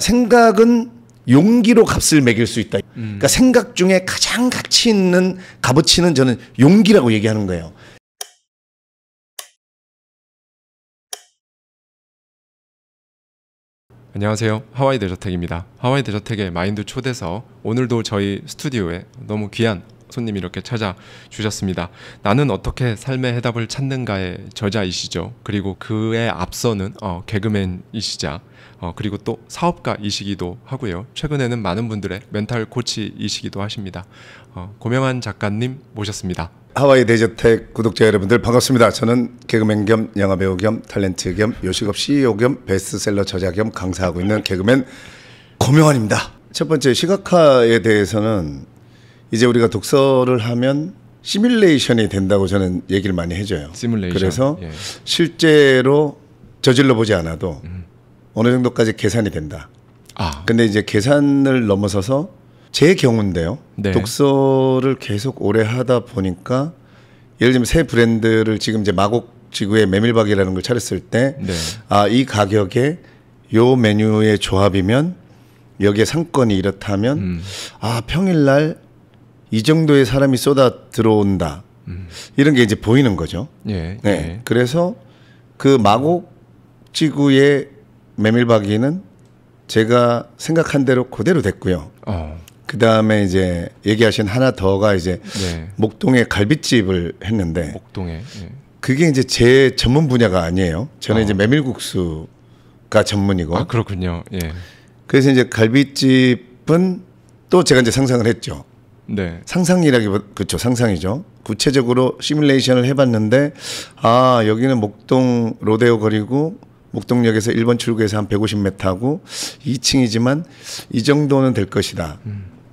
생각은 용기로 값을 매길 수 있다. 그러니까 생각 중에 가장 가치 있는 값어치는 저는 용기라고 얘기하는 거예요. 안녕하세요. 하와이 데저텍입니다. 하와이 데저텍의 마인드 초대석, 오늘도 저희 스튜디오에 너무 귀한 손님이 이렇게 찾아주셨습니다. 나는 어떻게 삶의 해답을 찾는가의 저자이시죠. 그리고 그에 앞서는 개그맨이시자 그리고 또 사업가이시기도 하고요. 최근에는 많은 분들의 멘탈 코치이시기도 하십니다. 고명환 작가님 모셨습니다. 하와이 데저텍 구독자 여러분들 반갑습니다. 저는 개그맨 겸 영화배우 겸 탤런트 겸 요식업 CEO 겸 베스트셀러 저자 겸 강사하고 있는 개그맨 고명환입니다. 첫 번째, 시각화에 대해서는 이제 우리가 독서를 하면 시뮬레이션이 된다고 저는 얘기를 많이 해줘요. 시뮬레이션. 그래서 실제로 저질러 보지 않아도 어느 정도까지 계산이 된다. 근데 이제 계산을 넘어서서 제 경우인데요. 네. 독서를 계속 오래 하다 보니까 예를 들면 새 브랜드를 지금 이제 마곡지구의 메밀박이라는 걸 차렸을 때 이 가격에 요 메뉴의 조합이면 여기에 상권이 이렇다면 평일날 이 정도의 사람이 쏟아 들어온다. 이런 게 이제 보이는 거죠. 네. 그래서 그 마곡지구의 메밀박이는 제가 생각한 대로 그대로 됐고요. 그 다음에 이제 얘기하신 하나 더가 이제 목동에 갈비집을 했는데 목동에 그게 이제 제 전문 분야가 아니에요. 저는 이제 메밀국수가 전문이고. 그렇군요. 그래서 이제 갈비집은 또 제가 이제 상상을 했죠. 그렇죠. 상상이죠. 구체적으로 시뮬레이션을 해봤는데 여기는 목동 로데오 거리고 목동역에서 1번 출구에서 한 150m고 2층이지만 이 정도는 될 것이다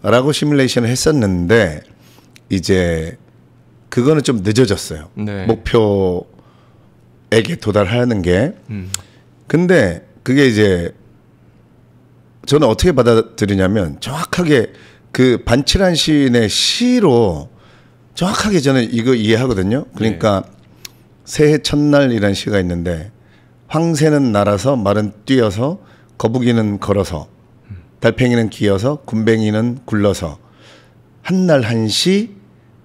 라고 시뮬레이션을 했었는데 이제 그거는 좀 늦어졌어요. 목표에게 도달하는 게. 근데 그게 이제 저는 어떻게 받아들이냐면 정확하게 그 반칠한 시인의 시로 정확하게 저는 이거 이해하거든요. 그러니까 새해 첫날이라는 시가 있는데 황새는 날아서 말은 뛰어서 거북이는 걸어서 달팽이는 기어서 굼벵이는 굴러서 한날 한시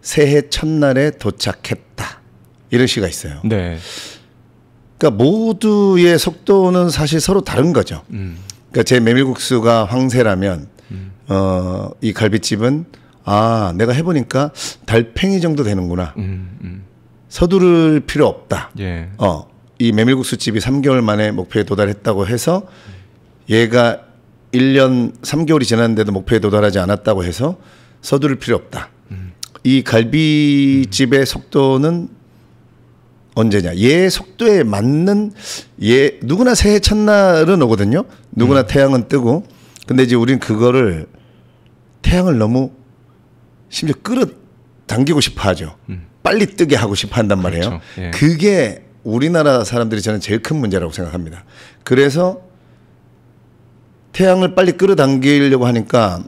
새해 첫날에 도착했다. 이런 시가 있어요. 그러니까 모두의 속도는 사실 서로 다른 거죠. 그러니까 제 메밀국수가 황새라면 이 갈비집은 내가 해보니까 달팽이 정도 되는구나. 서두를 필요 없다. 이 메밀국수집이 3개월 만에 목표에 도달했다고 해서 얘가 1년 3개월이 지났는데도 목표에 도달하지 않았다고 해서 서두를 필요 없다. 이 갈비집의 속도는 언제냐? 얘 속도에 맞는 누구나 새해 첫날은 오거든요. 누구나 태양은 뜨고. 근데 이제 우린 그거를 태양을 너무 심지어 끌어당기고 싶어 하죠. 빨리 뜨게 하고 싶어 한단 말이에요. 그게 우리나라 사람들이 저는 제일 큰 문제라고 생각합니다. 그래서 태양을 빨리 끌어당기려고 하니까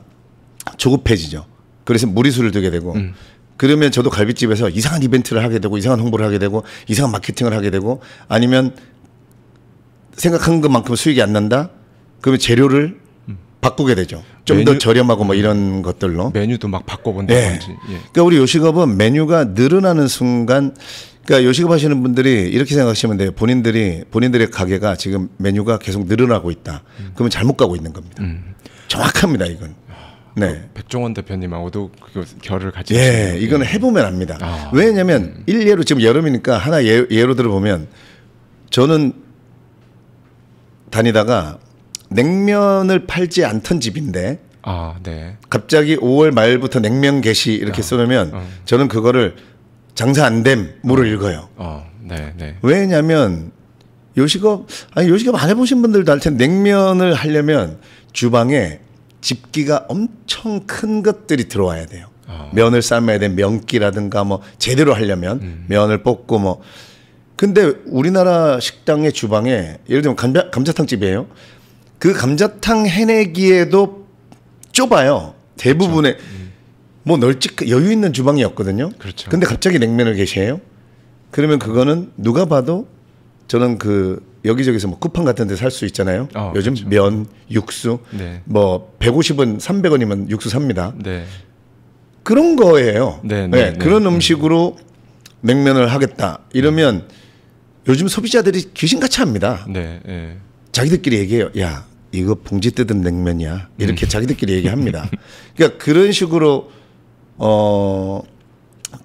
조급해지죠. 그래서 무리수를 두게 되고 그러면 저도 갈비집에서 이상한 이벤트를 하게 되고 이상한 홍보를 하게 되고 이상한 마케팅을 하게 되고 아니면 생각한 것만큼 수익이 안 난다? 그러면 재료를 바꾸게 되죠. 좀 더 저렴하고 뭐 이런 것들로. 메뉴도 막 바꿔본다든지. 그러니까 우리 요식업은 메뉴가 늘어나는 순간 그러니까 요식업 하시는 분들이 이렇게 생각하시면 돼요. 본인들의 가게가 지금 메뉴가 계속 늘어나고 있다. 그러면 잘못 가고 있는 겁니다. 정확합니다, 이건. 백종원 대표님하고도 그 결을 같이. 이거는 해보면 압니다. 왜냐하면 일례로 지금 여름이니까 하나 예로 들어보면 저는 다니다가 냉면을 팔지 않던 집인데 갑자기 5월 말부터 냉면 게시 이렇게 써놓으면 저는 그거를 장사 안 됨 물을 읽어요. 왜냐하면 요식업 안 해보신 분들도 알 텐데 냉면을 하려면 주방에 집기가 엄청 큰 것들이 들어와야 돼요. 면을 삶아야 돼. 면기라든가 뭐 제대로 하려면 면을 볶고 뭐. 근데 우리나라 식당의 주방에 예를 들면 감자탕집이에요. 그 감자탕 해내기에도 좁아요. 대부분의 뭐 여유 있는 주방이었거든요. 근데 갑자기 냉면을 게시해요. 그러면 그거는 누가 봐도 저는 그 여기저기서 뭐 쿠팡 같은 데 살 수 있잖아요. 요즘 그렇죠. 면, 육수 네. 뭐 150원, 300원이면 육수 삽니다. 네. 그런 거예요. 네, 네, 네, 그런 음식으로 냉면을 하겠다. 이러면 요즘 소비자들이 귀신같이 합니다. 네. 네. 자기들끼리 얘기해요. 야, 이거 봉지 뜯은 냉면이야. 이렇게 자기들끼리 얘기합니다. 그러니까 그런 식으로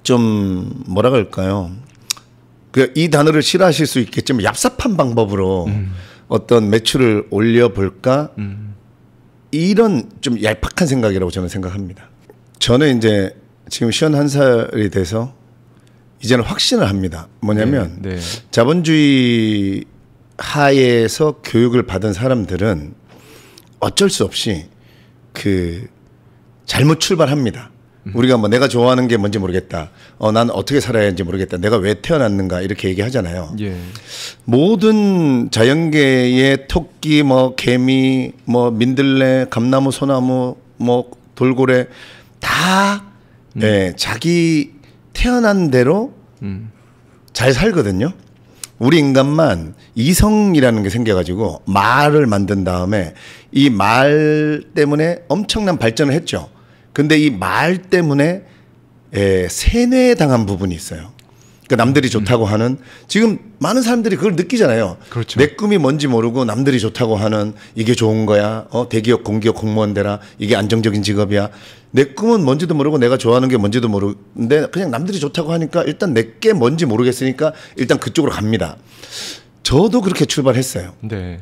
좀 뭐라 그럴까요? 이 단어를 싫어하실 수 있겠지만 얍삽한 방법으로 어떤 매출을 올려볼까? 이런 좀 얄팍한 생각이라고 저는 생각합니다. 저는 이제 지금 51살이 돼서 이제는 확신을 합니다. 뭐냐면 네. 자본주의 하에서 교육을 받은 사람들은 어쩔 수 없이 그 잘못 출발합니다. 우리가 뭐 내가 좋아하는 게 뭔지 모르겠다. 난 어떻게 살아야 하는지 모르겠다. 내가 왜 태어났는가 이렇게 얘기하잖아요. 예. 모든 자연계의 토끼, 뭐 개미, 뭐 민들레, 감나무, 소나무, 뭐 돌고래 다 자기 태어난 대로 잘 살거든요. 우리 인간만 이성이라는 게 생겨가지고 말을 만든 다음에 이 말 때문에 엄청난 발전을 했죠. 근데 이 말 때문에 세뇌당한 부분이 있어요. 그러니까 남들이 좋다고 하는, 지금 많은 사람들이 그걸 느끼잖아요. 그렇죠. 내 꿈이 뭔지 모르고 남들이 좋다고 하는 이게 좋은 거야. 대기업, 공기업 공무원 되라. 이게 안정적인 직업이야. 내 꿈은 뭔지도 모르고 내가 좋아하는 게 뭔지도 모르는데 그냥 남들이 좋다고 하니까 일단 내게 뭔지 모르겠으니까 일단 그쪽으로 갑니다. 저도 그렇게 출발했어요. 네.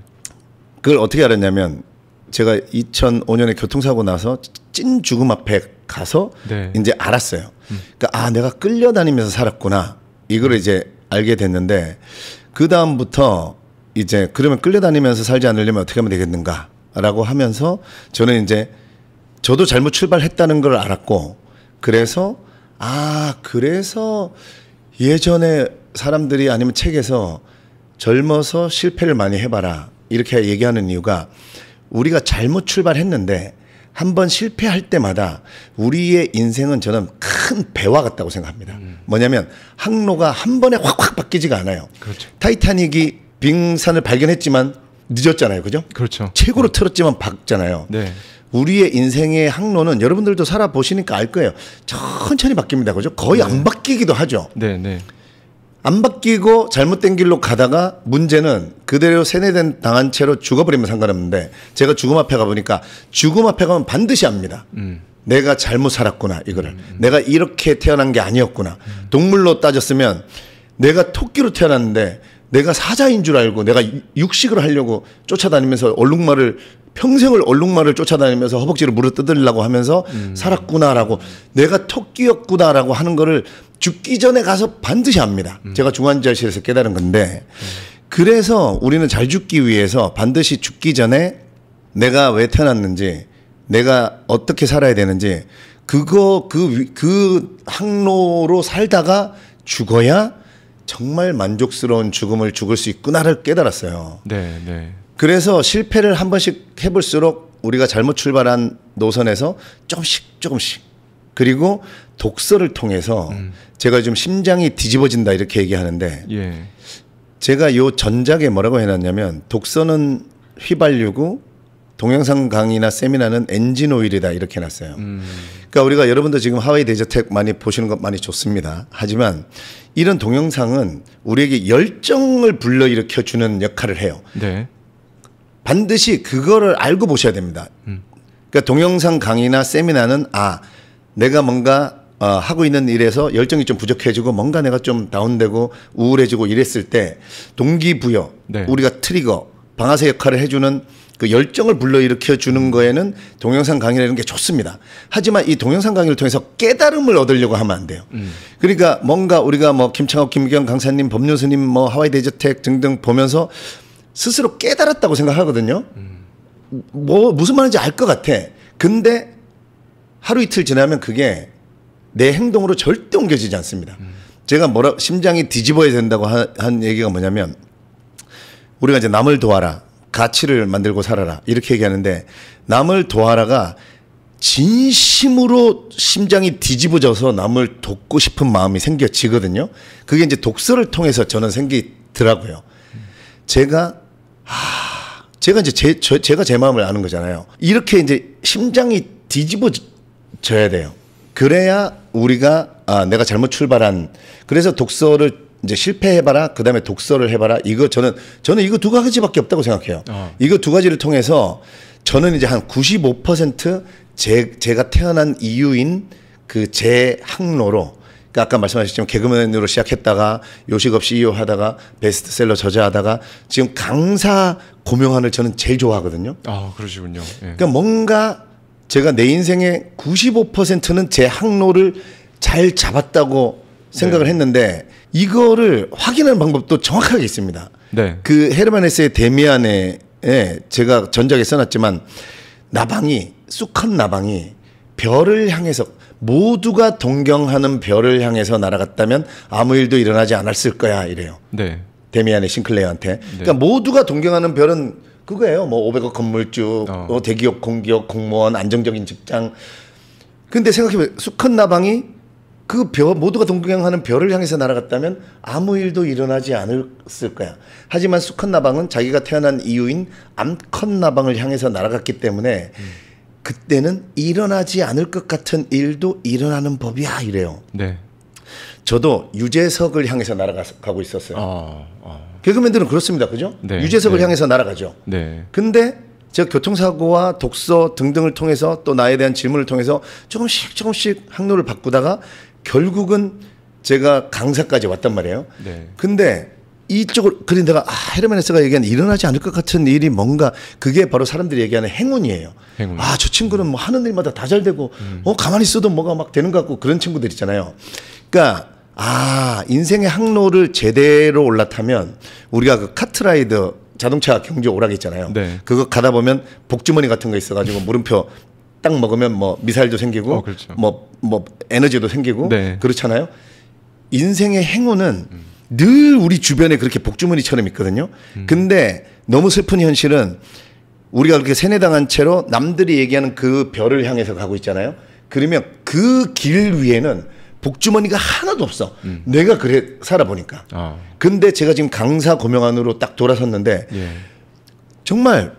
그걸 어떻게 알았냐면 제가 2005년에 교통사고 나서 찐 죽음 앞에 가서 네. 이제 알았어요. 그러니까 내가 끌려다니면서 살았구나. 이걸 이제 알게 됐는데 그 다음부터 이제 그러면 끌려다니면서 살지 않으려면 어떻게 하면 되겠는가라고 하면서 저는 이제 저도 잘못 출발했다는 걸 알았고 그래서 그래서 예전에 사람들이 아니면 책에서 젊어서 실패를 많이 해봐라 이렇게 얘기하는 이유가 우리가 잘못 출발했는데 한번 실패할 때마다 우리의 인생은 저는 큰 배와 같다고 생각합니다. 뭐냐면 항로가 한 번에 확확 바뀌지가 않아요. 그렇죠. 타이타닉이 빙산을 발견했지만 늦었잖아요. 그죠? 그렇죠. 최고로 틀었지만 박잖아요. 네. 우리의 인생의 항로는 여러분들도 살아보시니까 알 거예요. 천천히 바뀝니다. 그죠? 거의 안 바뀌기도 하죠. 네, 네. 안 바뀌고 잘못된 길로 가다가 문제는 그대로 세뇌된 당한 채로 죽어버리면 상관없는데 제가 죽음 앞에 가보니까 죽음 앞에 가면 반드시 압니다. 내가 잘못 살았구나 이거를. 내가 이렇게 태어난 게 아니었구나. 동물로 따졌으면 내가 토끼로 태어났는데 내가 사자인 줄 알고 내가 육식을 하려고 쫓아다니면서 평생을 얼룩말을 쫓아다니면서 허벅지를 물어뜯으려고 하면서 살았구나라고 내가 토끼였구나라고 하는 거를 죽기 전에 가서 반드시 압니다. 제가 중환자실에서 깨달은 건데 그래서 우리는 잘 죽기 위해서 반드시 죽기 전에 내가 왜 태어났는지 내가 어떻게 살아야 되는지 그 항로로 살다가 죽어야 정말 만족스러운 죽음을 죽을 수 있구나를 깨달았어요. 네, 네. 그래서 실패를 한 번씩 해볼수록 우리가 잘못 출발한 노선에서 조금씩 그리고 독서를 통해서 제가 좀 심장이 뒤집어진다 이렇게 얘기하는데 예. 제가 요 전작에 뭐라고 해놨냐면 독서는 휘발유고 동영상 강의나 세미나는 엔진 오일이다 이렇게 해놨어요. 그러니까 우리가 여러분도 지금 하와이 데저텍 많이 보시는 것 많이 좋습니다. 하지만 이런 동영상은 우리에게 열정을 불러일으켜 주는 역할을 해요. 네. 반드시 그거를 알고 보셔야 됩니다. 그러니까 동영상 강의나 세미나는 내가 뭔가 하고 있는 일에서 열정이 좀 부족해지고 뭔가 내가 좀 다운되고 우울해지고 이랬을 때 동기부여, 네. 우리가 트리거, 방아쇠 역할을 해주는 그 열정을 불러일으켜 주는 거에는 동영상 강의라는 게 좋습니다. 하지만 이 동영상 강의를 통해서 깨달음을 얻으려고 하면 안 돼요. 그러니까 뭔가 우리가 뭐 김창업, 김기영 강사님, 법륜스님, 뭐 하와이 데저텍 등등 보면서 스스로 깨달았다고 생각하거든요. 무슨 말인지 알 것 같아. 근데 하루 이틀 지나면 그게 내 행동으로 절대 옮겨지지 않습니다. 제가 심장이 뒤집어야 된다고 한 얘기가 뭐냐면 우리가 이제 남을 도와라. 가치를 만들고 살아라. 이렇게 얘기하는데 남을 도와라가 진심으로 심장이 뒤집어져서 남을 돕고 싶은 마음이 생겨지거든요. 그게 이제 독서를 통해서 저는 생기더라고요. 제가 이제 제가 제 마음을 아는 거잖아요. 이렇게 이제 심장이 뒤집어져야 돼요. 그래야 우리가 내가 잘못 출발한, 그래서 독서를 이제 실패해봐라, 그 다음에 독서를 해봐라. 이거 저는 이거 두 가지밖에 없다고 생각해요. 이거 두 가지를 통해서 저는 이제 한 95% 제가 태어난 이유인 그 제 항로로, 그러니까 아까 말씀하셨지만 개그맨으로 시작했다가 요식업 CEO 하다가 베스트셀러 저자하다가 지금 강사 고명환을 저는 제일 좋아하거든요. 아, 그러시군요. 예. 그러니까 뭔가 제가 내 인생의 95%는 제 항로를 잘 잡았다고 생각을 했는데, 이거를 확인하는 방법도 정확하게 있습니다. 네. 그 헤르만 헤세의 데미안에 제가 전작에 써놨지만, 수컷 나방이 별을 향해서, 모두가 동경하는 별을 향해서 날아갔다면 아무 일도 일어나지 않았을 거야, 이래요. 네. 데미안의 싱클레어한테. 그러니까 모두가 동경하는 별은 그거예요. 뭐 500억 건물주, 대기업, 공기업, 공무원, 안정적인 직장. 근데 생각해보면 수컷 나방이 그 모두가 동경하는 별을 향해서 날아갔다면 아무 일도 일어나지 않았을 거야. 하지만 수컷 나방은 자기가 태어난 이유인 암컷 나방을 향해서 날아갔기 때문에 그때는 일어나지 않을 것 같은 일도 일어나는 법이야, 이래요. 네. 저도 유재석을 향해서 날아가고 있었어요. 개그맨들은 그렇습니다, 그죠? 네. 유재석을 향해서 날아가죠. 네. 근데 제가 교통사고와 독서 등등을 통해서 또 나에 대한 질문을 통해서 조금씩 항로를 바꾸다가 결국은 제가 강사까지 왔단 말이에요. 네. 근데 이쪽을, 그런데 내가 헤르만 헤세가 얘기하는 일어나지 않을 것 같은 일이 뭔가, 그게 바로 사람들이 얘기하는 행운이에요. 행운. 저 친구는 뭐 하는 일마다 다 잘 되고 가만히 있어도 뭐가 막 되는 것 같고, 그런 친구들 있잖아요. 그러니까 인생의 항로를 제대로 올라타면, 우리가 그 카트라이더 자동차 경주 오락이 있잖아요. 네. 그거 가다 보면 복주머니 같은 거 있어가지고 물음표 딱 먹으면 뭐 미사일도 생기고 그렇죠. 뭐 에너지도 생기고 네. 그렇잖아요. 인생의 행운은 늘 우리 주변에 그렇게 복주머니처럼 있거든요. 근데 너무 슬픈 현실은 우리가 그렇게 세뇌당한 채로 남들이 얘기하는 그 별을 향해서 가고 있잖아요. 그러면 그 길 위에는 복주머니가 하나도 없어. 내가 그래 살아보니까. 근데 제가 지금 강사 고명환으로 딱 돌아섰는데 정말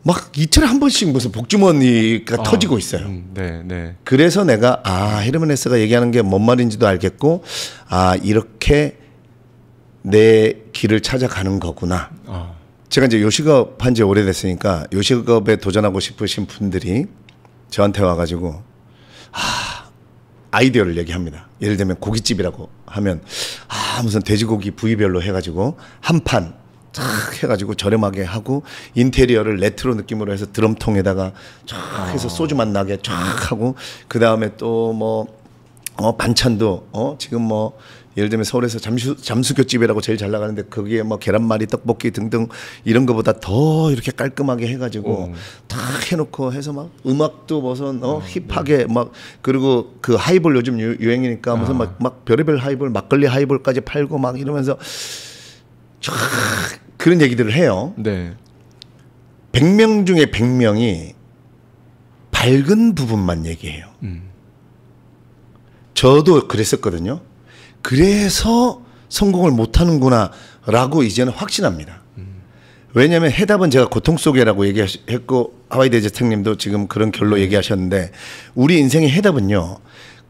막 이틀에 한 번씩 무슨 복주머니가 터지고 있어요. 네, 네. 그래서 내가 헤르만 헤세가 얘기하는 게 뭔 말인지도 알겠고, 이렇게 내 길을 찾아가는 거구나. 제가 이제 요식업 한 지 오래됐으니까 요식업에 도전하고 싶으신 분들이 저한테 와가지고 아이디어를 얘기합니다. 예를 들면 고깃집이라고 하면 무슨 돼지고기 부위별로 해가지고 한 판 쫙 해가지고 저렴하게 하고, 인테리어를 레트로 느낌으로 해서 드럼통에다가 쫙 해서 소주맛 나게 쫙 하고, 그 다음에 또 뭐 반찬도 지금 뭐 예를 들면 서울에서 잠수교집이라고 제일 잘 나가는데 거기에 뭐 계란말이, 떡볶이 등등 이런 거보다 더 이렇게 깔끔하게 해가지고 다 해놓고 해서 막 음악도 무슨 힙하게 막, 그리고 그 하이볼 요즘 유행이니까 무슨 막 별의별 하이볼, 막걸리 하이볼까지 팔고 막 이러면서 쫙 그런 얘기들을 해요. 네. 100명 중에 100명이 밝은 부분만 얘기해요. 저도 그랬었거든요. 그래서 성공을 못하는구나 라고 이제는 확신합니다. 왜냐하면 해답은 제가 고통 속에라고 얘기했고, 하와이 대저택님도 지금 그런 결로 얘기하셨는데, 우리 인생의 해답은요,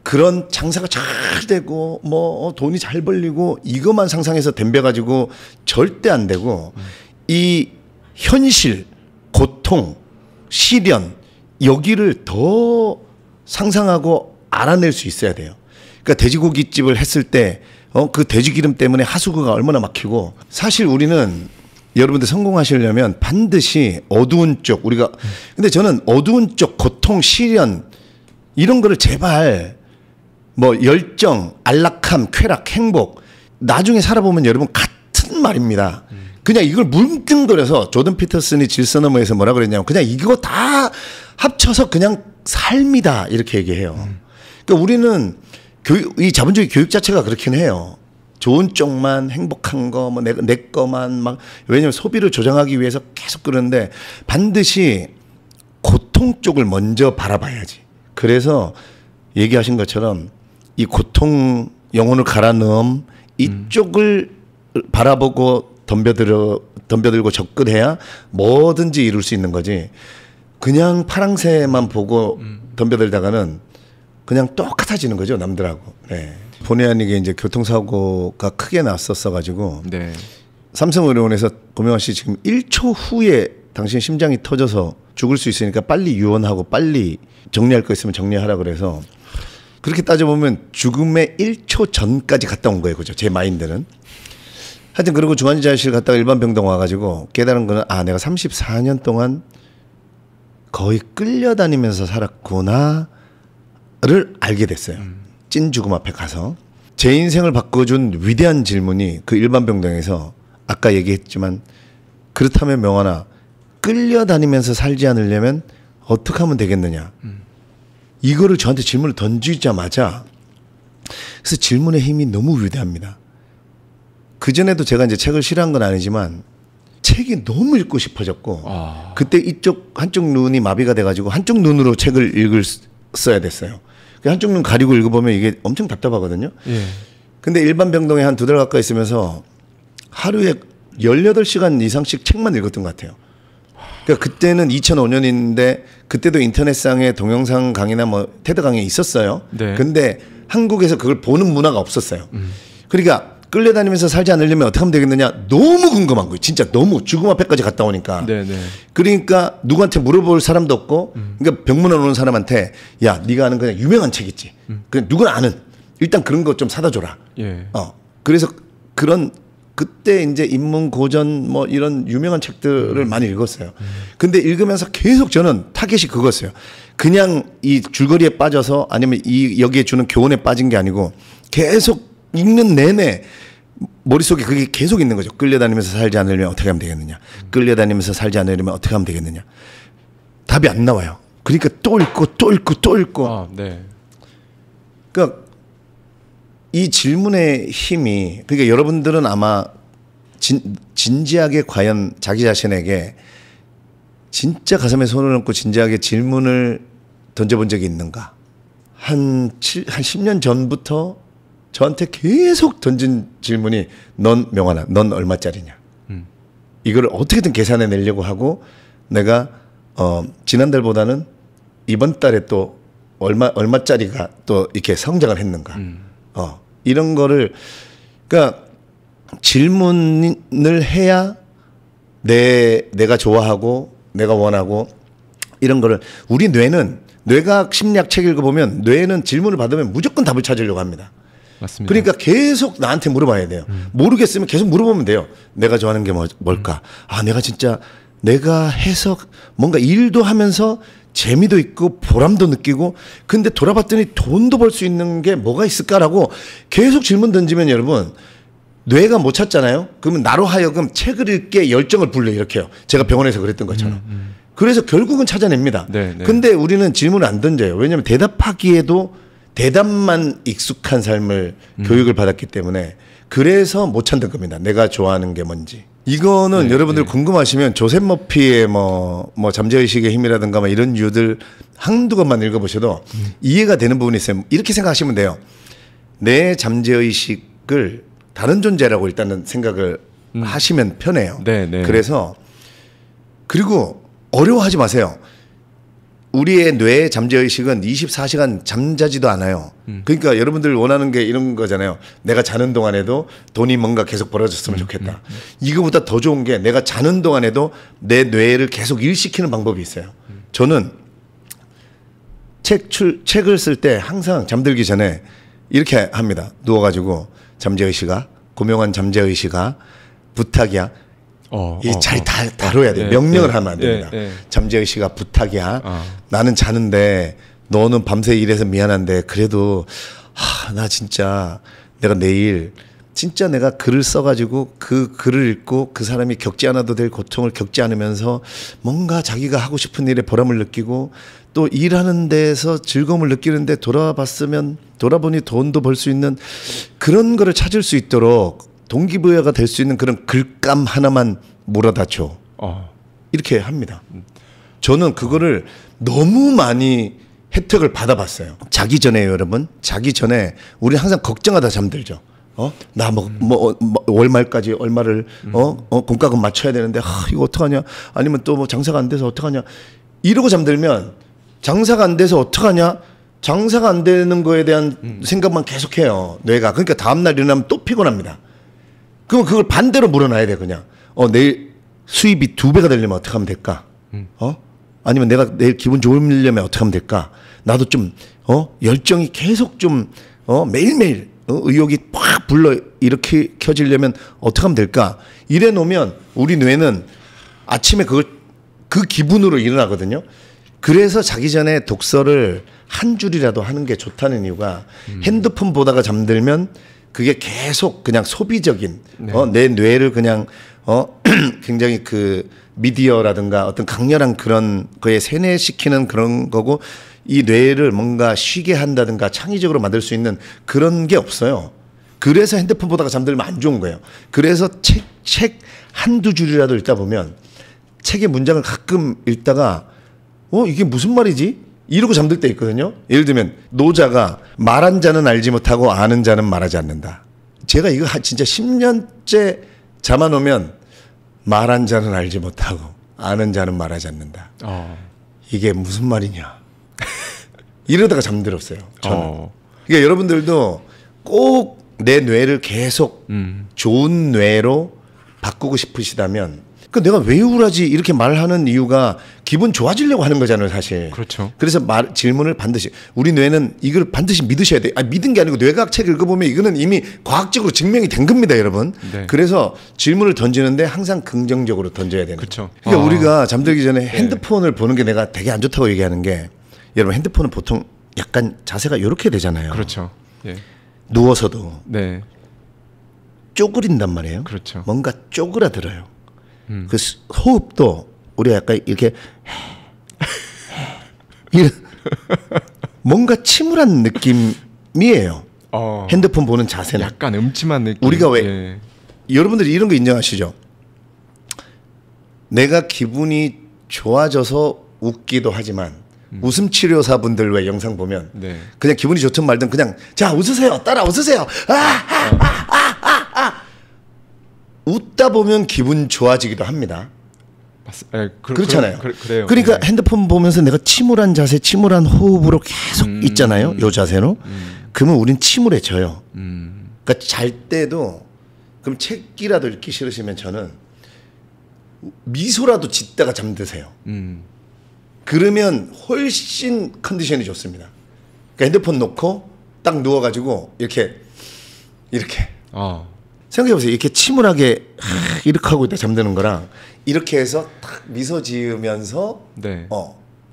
그런 장사가 잘 되고 뭐 돈이 잘 벌리고 이것만 상상해서 덤벼가지고 절대 안 되고, 이 현실, 고통, 시련, 여기를 더 상상하고 알아낼 수 있어야 돼요. 그러니까 돼지고기집을 했을 때 그 돼지기름 때문에 하수구가 얼마나 막히고, 사실 우리는 여러분들 성공하시려면 반드시 어두운 쪽, 우리가 근데 저는 어두운 쪽, 고통, 시련 이런 거를 제발 뭐 열정, 안락함, 쾌락, 행복, 나중에 살아보면 여러분 같은 말입니다. 그냥 이걸 뭉뚱그려서 조던 피터슨이 질서너머에서 뭐라 그랬냐면, 그냥 이거 다 합쳐서 그냥 삶이다 이렇게 얘기해요. 그러니까 우리는 이 자본주의 교육 자체가 그렇긴 해요. 좋은 쪽만, 행복한 거, 뭐 내 거만 막, 왜냐면 소비를 조장하기 위해서 계속 그러는데 반드시 고통 쪽을 먼저 바라봐야지. 그래서 얘기하신 것처럼 이 고통, 영혼을 갈아 넣음 이쪽을 바라보고 덤벼들고 접근해야 뭐든지 이룰 수 있는 거지. 그냥 파랑새만 보고 덤벼들다가는 그냥 똑같아지는 거죠, 남들하고. 네. 본의 아니게 이제 교통사고가 크게 났었어가지고 네. 삼성의료원에서 고명환 씨 지금 1초 후에 당신 심장이 터져서 죽을 수 있으니까 빨리 유언하고 빨리 정리할 거 있으면 정리하라 그래서 그렇게 따져보면 죽음의 1초 전까지 갔다 온 거예요, 그죠? 제 마인드는. 하여튼 그리고 중환자실 갔다가 일반 병동 와가지고 깨달은 거는 내가 34년 동안 거의 끌려다니면서 살았구나를 알게 됐어요. 찐 죽음 앞에 가서. 제 인생을 바꿔준 위대한 질문이 그 일반 병동에서 아까 얘기했지만 그렇다면 명환아 끌려다니면서 살지 않으려면 어떻게 하면 되겠느냐. 이거를 저한테 질문을 던지자마자 그래서 질문의 힘이 너무 위대합니다. 그전에도 제가 이제 책을 싫어한 건 아니지만 책이 너무 읽고 싶어졌고 그때 한쪽 눈이 마비가 돼가지고 한쪽 눈으로 책을 읽었어야 됐어요. 한쪽 눈 가리고 읽어보면 이게 엄청 답답하거든요. 예. 근데 일반 병동에 한 2달 가까이 있으면서 하루에 18시간 이상씩 책만 읽었던 것 같아요. 그러니까 그때는 2005년인데 그때도 인터넷상에 동영상 강의나 뭐 테드 강의 있었어요. 네. 근데 한국에서 그걸 보는 문화가 없었어요. 그러니까 끌려다니면서 살지 않으려면 어떻게 하면 되겠느냐 너무 궁금한 거예요. 진짜 너무 죽음 앞에까지 갔다 오니까. 네네. 그러니까 누구한테 물어볼 사람도 없고 그러니까 병문안 오는 사람한테 야 네가 아는 그냥 유명한 책 있지. 그냥 누구나 아는 일단 그런 거 좀 사다 줘라. 예. 그래서 그런 그때 이제 인문고전 뭐 이런 유명한 책들을 많이 읽었어요. 근데 읽으면서 계속 저는 타겟이 그거였어요. 그냥 이 줄거리에 빠져서 아니면 여기에 주는 교훈에 빠진 게 아니고 계속 읽는 내내 머릿속에 그게 계속 있는 거죠. 끌려다니면서 살지 않으려면 어떻게 하면 되겠느냐. 끌려다니면서 살지 않으려면 어떻게 하면 되겠느냐. 답이 안 나와요. 그러니까 또 읽고 또 읽고 또 읽고. 네. 그러니까 이 질문의 힘이 그러니까 여러분들은 아마 진지하게 과연 자기 자신에게 진짜 가슴에 손을 얹고 진지하게 질문을 던져본 적이 있는가. 한 10년 전부터 저한테 계속 던진 질문이 넌 명환아 넌 얼마짜리냐. 이걸 어떻게든 계산해 내려고 하고 내가 지난달보다는 이번 달에 또 얼마짜리가 또 이렇게 성장을 했는가. 이런 거를 그러니까 질문을 해야 내가 좋아하고 내가 원하고 이런 거를 우리 뇌과학 심리학 책 읽어보면 뇌는 질문을 받으면 무조건 답을 찾으려고 합니다. 맞습니다. 그러니까 계속 나한테 물어봐야 돼요. 모르겠으면 계속 물어보면 돼요. 내가 좋아하는 게 뭘까? 내가 진짜 내가 해서 뭔가 일도 하면서 재미도 있고 보람도 느끼고 근데 돌아봤더니 돈도 벌 수 있는 게 뭐가 있을까라고 계속 질문 던지면 여러분 뇌가 못 찾잖아요. 그러면 나로 하여금 책을 읽게 열정을 불러 일으켜요. 제가 병원에서 그랬던 것처럼. 그래서 결국은 찾아냅니다. 네, 네. 근데 우리는 질문을 안 던져요. 왜냐하면 대답하기에도 대답만 익숙한 삶을 교육을 받았기 때문에 그래서 못 찾는 겁니다. 내가 좋아하는 게 뭔지. 이거는 네, 여러분들 네. 궁금하시면 조셉 머피의 뭐 잠재의식의 힘이라든가 뭐 이런 유들 한두 권만 읽어보셔도 이해가 되는 부분이 있어요. 이렇게 생각하시면 돼요. 내 잠재의식을 다른 존재라고 일단은 생각을 하시면 편해요. 네, 네. 그래서 그리고 어려워하지 마세요. 우리의 뇌의 잠재의식은 24시간 잠자지도 않아요. 그러니까 여러분들 원하는 게 이런 거잖아요. 내가 자는 동안에도 돈이 뭔가 계속 벌어졌으면 좋겠다. 이거보다 더 좋은 게 내가 자는 동안에도 내 뇌를 계속 일시키는 방법이 있어요. 저는 책을 쓸 때 항상 잠들기 전에 이렇게 합니다. 누워가지고 잠재의식아, 고명한 잠재의식아, 부탁이야. 잘 다뤄야 돼요. 명령을 하면 안 됩니다. 잠재의식아 부탁이야. 나는 자는데 너는 밤새 일해서 미안한데 그래도 나 진짜 내가 내일 진짜 내가 글을 써가지고 그 글을 읽고 그 사람이 겪지 않아도 될 고통을 겪지 않으면서 뭔가 자기가 하고 싶은 일에 보람을 느끼고 또 일하는 데서 즐거움을 느끼는데 돌아보니 돈도 벌 수 있는 그런 거를 찾을 수 있도록 동기부여가 될 수 있는 그런 글감 하나만 몰아다 줘. 이렇게 합니다. 저는 그거를 너무 많이 혜택을 받아봤어요. 자기 전에 여러분, 자기 전에 우리 항상 걱정하다 잠들죠. 나 월말까지 얼마를 공과금 맞춰야 되는데 이거 어떡하냐? 아니면 또 뭐 장사가 안 돼서 어떡하냐? 이러고 잠들면 장사가 안 돼서 어떡하냐? 장사가 안 되는 거에 대한 생각만 계속해요. 뇌가. 그러니까 다음날 일어나면 또 피곤합니다. 그럼 그걸 반대로 물어놔야 돼. 그냥 내일 수입이 2배가 되려면 어떻게 하면 될까? 아니면 내가 내일 기분 좋으려면 어떻게 하면 될까? 나도 좀 열정이 계속 좀 매일매일 의욕이 팍 불러 이렇게 켜지려면 어떻게 하면 될까? 이래 놓으면 우리 뇌는 아침에 그 기분으로 일어나거든요. 그래서 자기 전에 독서를 한 줄이라도 하는 게 좋다는 이유가 핸드폰 보다가 잠들면 그게 계속 그냥 소비적인 내 뇌를 그냥 굉장히 그 미디어라든가 어떤 강렬한 그런 거에 세뇌시키는 그런 거고 이 뇌를 뭔가 쉬게 한다든가 창의적으로 만들 수 있는 그런 게 없어요. 그래서 핸드폰 보다가 잠들면 안 좋은 거예요. 그래서 책 한두 줄이라도 읽다 보면 책의 문장을 가끔 읽다가 이게 무슨 말이지? 이러고 잠들 때 있거든요. 예를 들면 노자가 말한 자는 알지 못하고 아는 자는 말하지 않는다. 제가 이거 진짜 10년째 잠안 오면 말한 자는 알지 못하고 아는 자는 말하지 않는다. 이게 무슨 말이냐. 이러다가 잠들었어요. 저는. 그러니까 여러분들도 꼭 내 뇌를 계속 좋은 뇌로 바꾸고 싶으시다면 내가 왜 우울하지 이렇게 말하는 이유가 기분 좋아지려고 하는 거잖아요, 사실. 그렇죠. 그래서 질문을 반드시 우리 뇌는 이걸 반드시 믿으셔야 돼요. 믿은 게 아니고 뇌과학 책 읽어보면 이거는 이미 과학적으로 증명이 된 겁니다, 여러분. 네. 그래서 질문을 던지는데 항상 긍정적으로 던져야 되는. 그렇죠. 그러니까 우리가 잠들기 전에 핸드폰을 보는 게 내가 되게 안 좋다고 얘기하는 게 여러분 핸드폰은 보통 약간 자세가 이렇게 되잖아요. 그렇죠. 예. 누워서도 네. 쪼그린단 말이에요. 그렇죠. 뭔가 쪼그라들어요. 그 호흡도 우리가 약간 이렇게 뭔가 침울한 느낌이에요. 핸드폰 보는 자세는 약간 음침한 느낌. 우리가 왜 여러분들이 이런 거 인정하시죠? 내가 기분이 좋아져서 웃기도 하지만 웃음 치료사분들 왜 영상 보면 그냥 기분이 좋든 말든 그냥 자 웃으세요, 따라 웃으세요. 웃다 보면 기분 좋아지기도 합니다. 그렇잖아요. 그래요. 그러니까 핸드폰 보면서 내가 침울한 자세, 침울한 호흡으로 계속 있잖아요. 요 자세로. 그러면 우린 침울해져요. 그러니까 잘 때도 그럼 책이라도 읽기 싫으시면 저는 미소라도 짓다가 잠드세요. 그러면 훨씬 컨디션이 좋습니다. 그러니까 핸드폰 놓고 딱 누워가지고 이렇게 생각해보세요. 이렇게 침울하게 이렇게 하고 있다 잠드는 거랑 이렇게 해서 딱 미소 지으면서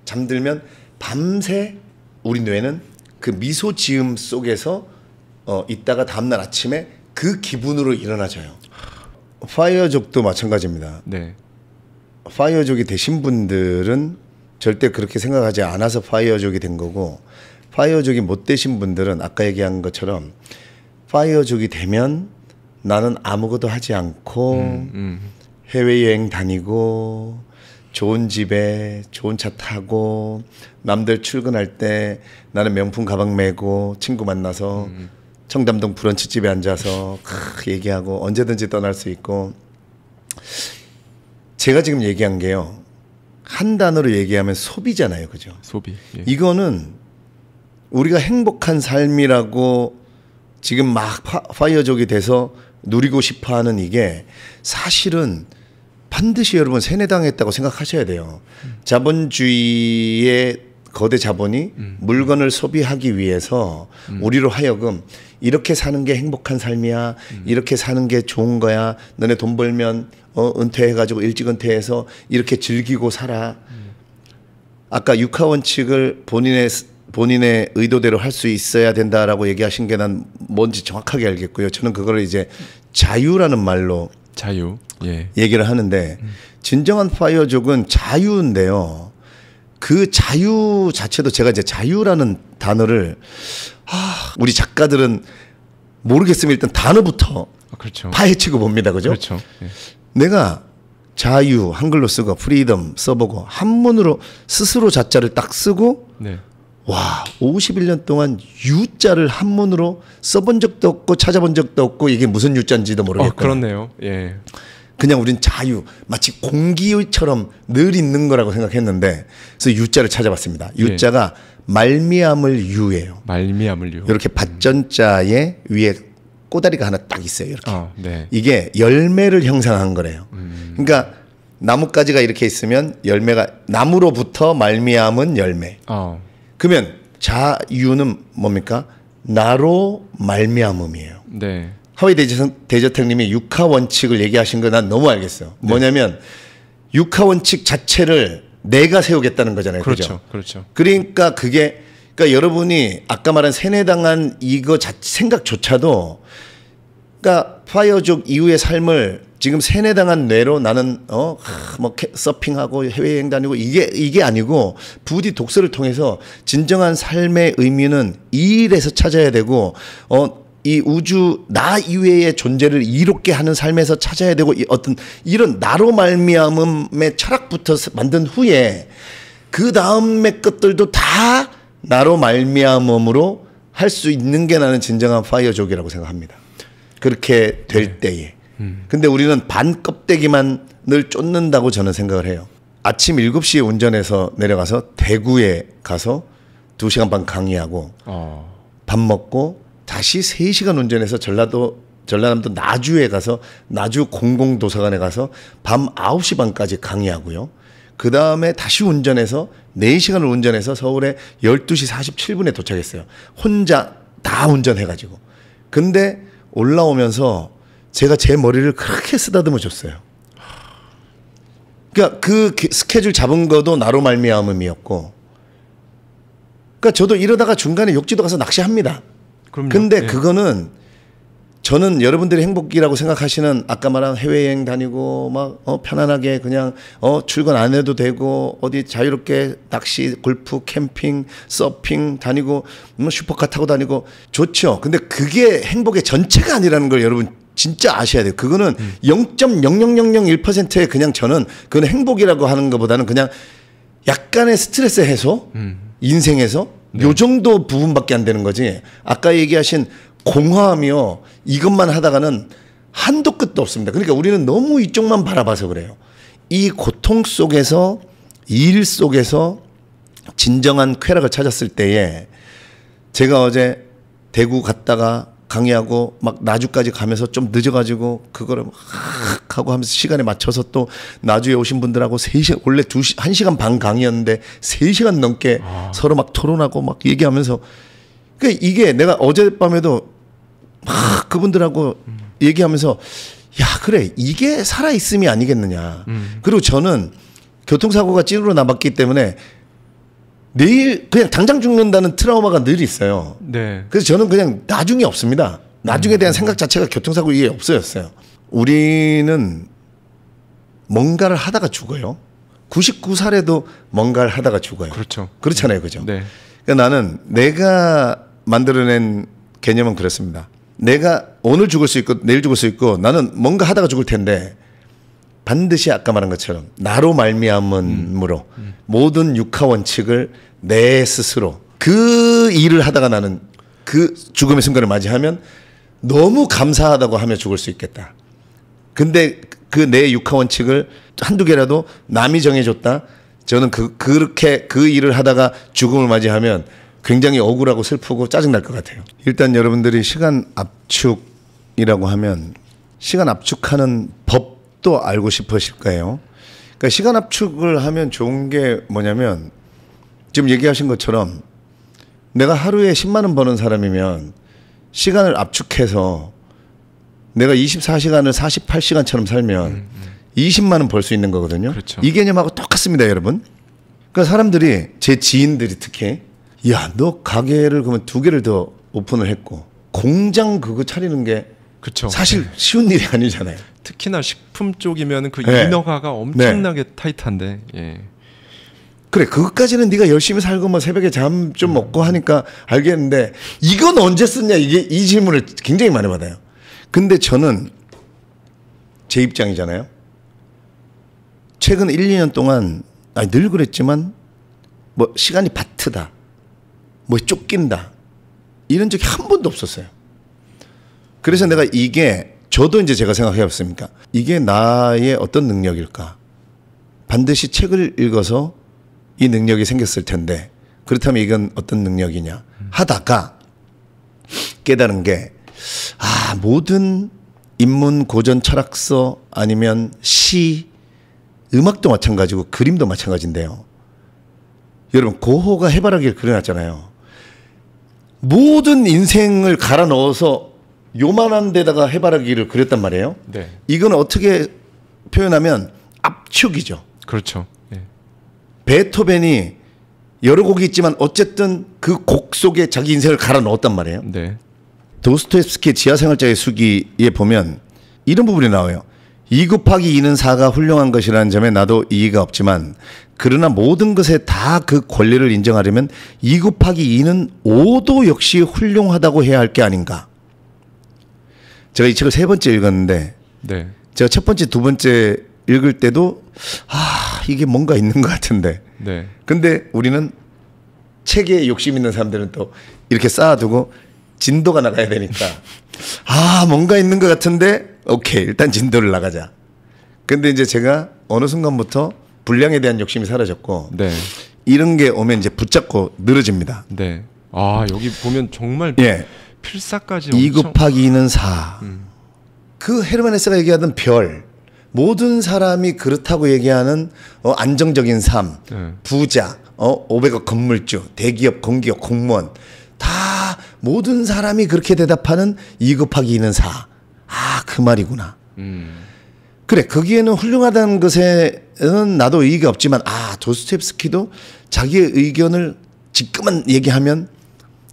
잠들면 밤새 우리 뇌는 그 미소 지음 속에서 있다가 다음날 아침에 그 기분으로 일어나져요. 파이어족도 마찬가지입니다. 네. 파이어족이 되신 분들은 절대 그렇게 생각하지 않아서 파이어족이 된 거고 파이어족이 못 되신 분들은 아까 얘기한 것처럼 파이어족이 되면 나는 아무것도 하지 않고 해외여행 다니고 좋은 집에 좋은 차 타고 남들 출근할 때 나는 명품 가방 메고 친구 만나서 청담동 브런치집에 앉아서 얘기하고 언제든지 떠날 수 있고 제가 지금 얘기한 게요. 한 단어로 얘기하면 소비잖아요. 그죠? 소비. 예. 이거는 우리가 행복한 삶이라고 지금 막 파이어족이 돼서 누리고 싶어하는 이게 사실은 반드시 여러분 세뇌당했다고 생각하셔야 돼요. 자본주의의 거대 자본이 물건을 소비하기 위해서 우리로 하여금 이렇게 사는 게 행복한 삶이야. 이렇게 사는 게 좋은 거야. 너네 돈 벌면 은퇴해가지고 일찍 은퇴해서 이렇게 즐기고 살아. 아까 육하 원칙을 본인의 의도대로 할 수 있어야 된다라고 얘기하신 게 난 뭔지 정확하게 알겠고요. 저는 그거를 이제 자유라는 말로 얘기를 하는데 진정한 파이어족은 자유인데요. 그 자유 자체도 제가 이제 자유라는 단어를 우리 작가들은 모르겠으면 일단 단어부터 파헤치고 봅니다. 그죠? 그렇죠. 예. 내가 자유 한글로 쓰고 프리덤 써보고 한문으로 스스로 자자를 딱 쓰고 와, 51년 동안 U자를 한문으로 써본 적도 없고 찾아본 적도 없고 이게 무슨 U자인지도 모르겠고. 그렇네요. 예. 그냥 우린 자유, 마치 공기처럼 늘 있는 거라고 생각했는데 그래서 U자를 찾아봤습니다. U자가 말미암을 유예요. 말미암을 유. 이렇게 밭전자에 위에 꼬다리가 하나 딱 있어요. 이렇게. 네. 이게 열매를 형상한 거래요. 그러니까 나뭇가지가 이렇게 있으면 열매가 나무로부터 말미암은 열매. 그러면 자유는 뭡니까? 나로 말미암음이에요. 네. 하와이 대저택님이 육하 원칙을 얘기하신 거 난 너무 알겠어요. 네. 뭐냐면 육하 원칙 자체를 내가 세우겠다는 거잖아요. 그렇죠. 그죠? 그렇죠. 그러니까 그러니까 여러분이 아까 말한 세뇌당한 이거 생각조차도 그러니까 파이어족 이후의 삶을 지금 세뇌당한 뇌로 나는 뭐 서핑하고 해외여행 다니고 이게 아니고 부디 독서를 통해서 진정한 삶의 의미는 이 일에서 찾아야 되고 이 우주 나 이외의 존재를 이롭게 하는 삶에서 찾아야 되고 어떤 이런 나로 말미암음의 철학부터 만든 후에 그 다음의 것들도 다 나로 말미암음으로 할 수 있는 게 나는 진정한 파이어족이라고 생각합니다. 그렇게 될 때에. 근데 우리는 반 껍데기만을 쫓는다고 저는 생각을 해요. 아침 7시에 운전해서 내려가서 대구에 가서 2시간 반 강의하고 밥 먹고 다시 3시간 운전해서 전라남도 나주에 가서 나주 공공도서관에 가서 밤 9시 반까지 강의하고요. 그 다음에 다시 운전해서 4시간을 운전해서 서울에 12시 47분에 도착했어요. 혼자 다 운전해가지고. 근데 올라오면서 제가 제 머리를 그렇게 쓰다듬어 줬어요. 그러니까 그 스케줄 잡은 것도 나로 말미암음이었고. 그러니까 저도 이러다가 중간에 욕지도 가서 낚시합니다. 그럼요. 근데 예. 그거는 저는 여러분들이 행복이라고 생각하시는 아까 말한 해외여행 다니고 막 편안하게 그냥 출근 안 해도 되고 어디 자유롭게 낚시, 골프, 캠핑, 서핑 다니고 슈퍼카 타고 다니고 좋죠. 근데 그게 행복의 전체가 아니라는 걸 여러분 진짜 아셔야 돼요. 그거는 0.00001%의 그냥 저는 그건 행복이라고 하는 것보다는 그냥 약간의 스트레스 해소 인생에서 요 정도 부분밖에 안 되는 거지. 아까 얘기하신 공허하며 이것만 하다가는 한도 끝도 없습니다. 그러니까 우리는 너무 이쪽만 바라봐서 그래요. 이 고통 속에서 일 속에서 진정한 쾌락을 찾았을 때에 제가 어제 대구 갔다가 강의하고 막 나주까지 가면서 좀 늦어가지고 그거를 막 하고 하면서 시간에 맞춰서 또 나주에 오신 분들하고 3시간 원래 1시간 반 강의였는데 3시간 넘게 서로 막 토론하고 막 얘기하면서 그러니까 이게 내가 어젯밤에도 막 그분들하고 얘기하면서 야 그래 이게 살아있음이 아니겠느냐. 그리고 저는 교통사고가 찐으로 남았기 때문에 내일 그냥 당장 죽는다는 트라우마가 늘 있어요. 네. 그래서 저는 그냥 나중에 없습니다. 나중에 대한 생각 자체가 교통사고 이게 없어졌어요. 우리는 뭔가를 하다가 죽어요. 99살에도 뭔가를 하다가 죽어요. 그렇죠. 그렇잖아요. 그죠? 네. 그러니까 나는 내가 만들어낸 개념은 그렇습니다. 내가 오늘 죽을 수 있고 내일 죽을 수 있고 나는 뭔가 하다가 죽을 텐데 반드시 아까 말한 것처럼 나로 말미암음으로 모든 육하 원칙을 내 스스로 그 일을 하다가 나는 그 죽음의 순간을 맞이하면 너무 감사하다고 하며 죽을 수 있겠다. 근데 그 내 육하 원칙을 한두 개라도 남이 정해줬다. 저는 그렇게 그 일을 하다가 죽음을 맞이하면 굉장히 억울하고 슬프고 짜증날 것 같아요. 일단 여러분들이 시간 압축이라고 하면 시간 압축하는 법도 알고 싶으실 거예요. 그러니까 시간 압축을 하면 좋은 게 뭐냐면 지금 얘기하신 것처럼 내가 하루에 10만 원 버는 사람이면 시간을 압축해서 내가 24시간을 48시간처럼 살면 20만 원 벌 수 있는 거거든요. 그렇죠. 이 개념하고 똑같습니다, 여러분. 그러니까 사람들이 제 지인들이 특히 야, 너 가게를 그러면 2개를 더 오픈을 했고 공장 그거 차리는 게 그렇죠. 사실 쉬운 일이 아니잖아요. 특히나 식품 쪽이면 그 네. 인허가가 엄청나게 타이트한데. 예. 그래 그것까지는 네가 열심히 살고 뭐 새벽에 잠 좀 먹고 하니까 알겠는데 이건 언제 썼냐 이게 이 질문을 굉장히 많이 받아요. 근데 저는 제 입장이잖아요. 최근 1, 2년 동안 늘 그랬지만 뭐 시간이 바트다. 뭐 쫓긴다. 이런 적이 한 번도 없었어요. 그래서 내가 이게 저도 이제 제가 생각해 봤습니까? 이게 나의 어떤 능력일까? 반드시 책을 읽어서 이 능력이 생겼을 텐데 그렇다면 이건 어떤 능력이냐 하다가 깨달은 게 모든 인문 고전 철학서 아니면 시 음악도 마찬가지고 그림도 마찬가지인데요. 여러분 고호가 해바라기를 그려놨잖아요. 모든 인생을 갈아 넣어서 요만한 데다가 해바라기를 그렸단 말이에요. 네. 이건 어떻게 표현하면 압축이죠. 그렇죠. 예. 베토벤이 여러 곡이 있지만 어쨌든 그 곡 속에 자기 인생을 갈아 넣었단 말이에요. 네. 도스토옙스키의 지하생활자의 수기에 보면 이런 부분이 나와요. 2 곱하기 2는 4가 훌륭한 것이라는 점에 나도 이의가 없지만 그러나 모든 것에 다 그 권리를 인정하려면 2 곱하기 2는 5도 역시 훌륭하다고 해야 할 게 아닌가. 제가 이 책을 3번째 읽었는데 네. 제가 첫 번째, 두 번째 읽을 때도 이게 뭔가 있는 것 같은데 네. 근데 우리는 책에 욕심 있는 사람들은 또 이렇게 쌓아두고 진도가 나가야 되니까 뭔가 있는 것 같은데 오케이 일단 진도를 나가자. 근데 이제 제가 어느 순간부터 분량에 대한 욕심이 사라졌고 네. 이런 게 오면 이제 붙잡고 늘어집니다. 네. 여기 보면 정말 필사까지 2 곱하기 2는 4. 그 헤르만 헤세가 얘기하던 별 모든 사람이 그렇다고 얘기하는 안정적인 삶, 부자, 500억 건물주, 대기업, 공기업, 공무원 다 모든 사람이 그렇게 대답하는 2 곱하기 2는 4. 그 말이구나. 그래 거기에는 훌륭하다는 것에는 나도 의의가 없지만 도스토옙스키도 자기의 의견을 지금만 얘기하면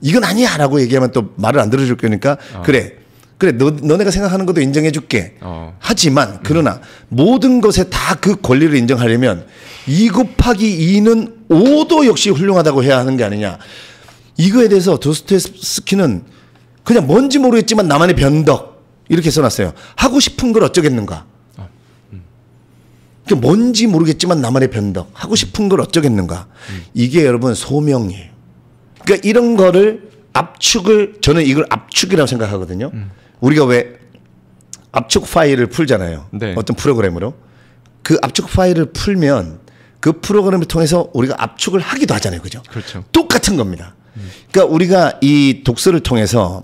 이건 아니야 라고 얘기하면 또 말을 안 들어줄 거니까 그래 너네가 생각하는 것도 인정해 줄게. 하지만 그러나 모든 것에 다 그 권리를 인정하려면 2 곱하기 2는 5도 역시 훌륭하다고 해야 하는 게 아니냐. 이거에 대해서 도스토옙스키는 그냥 뭔지 모르겠지만 나만의 변덕 이렇게 써놨어요. 하고 싶은 걸 어쩌겠는가. 뭔지 모르겠지만 나만의 변덕 하고 싶은 걸 어쩌겠는가. 이게 여러분 소명이에요. 그러니까 이런 거를 압축을 저는 이걸 압축이라고 생각하거든요. 우리가 왜 압축 파일을 풀잖아요. 네. 어떤 프로그램으로 그 압축 파일을 풀면 그 프로그램을 통해서 우리가 압축을 하기도 하잖아요. 그죠? 그렇죠. 똑같은 겁니다. 그러니까 우리가 이 독서를 통해서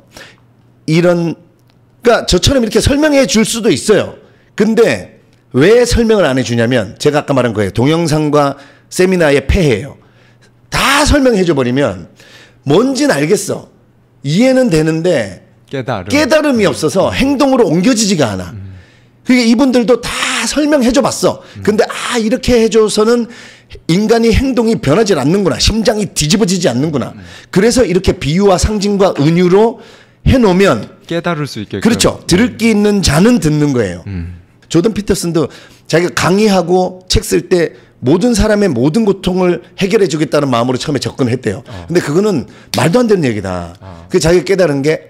그러니까 저처럼 이렇게 설명해 줄 수도 있어요. 근데 왜 설명을 안 해주냐면 제가 아까 말한 거예요. 동영상과 세미나의 폐해예요. 다 설명해 줘 버리면 뭔지는 알겠어. 이해는 되는데 깨달음이 없어서 행동으로 옮겨지지가 않아. 그러니까 이분들도 다 설명해 줘 봤어. 근데 이렇게 해줘서는 인간이 행동이 변하지 않는구나. 심장이 뒤집어지지 않는구나. 그래서 이렇게 비유와 상징과 은유로 해놓으면 깨달을 수 있게끔. 그렇죠. 들을 게 있는 자는 듣는 거예요. 조던 피터슨도 자기가 강의하고 책 쓸 때 모든 사람의 모든 고통을 해결해 주겠다는 마음으로 처음에 접근했대요. 근데 그거는 말도 안 되는 얘기다. 그 자기가 깨달은 게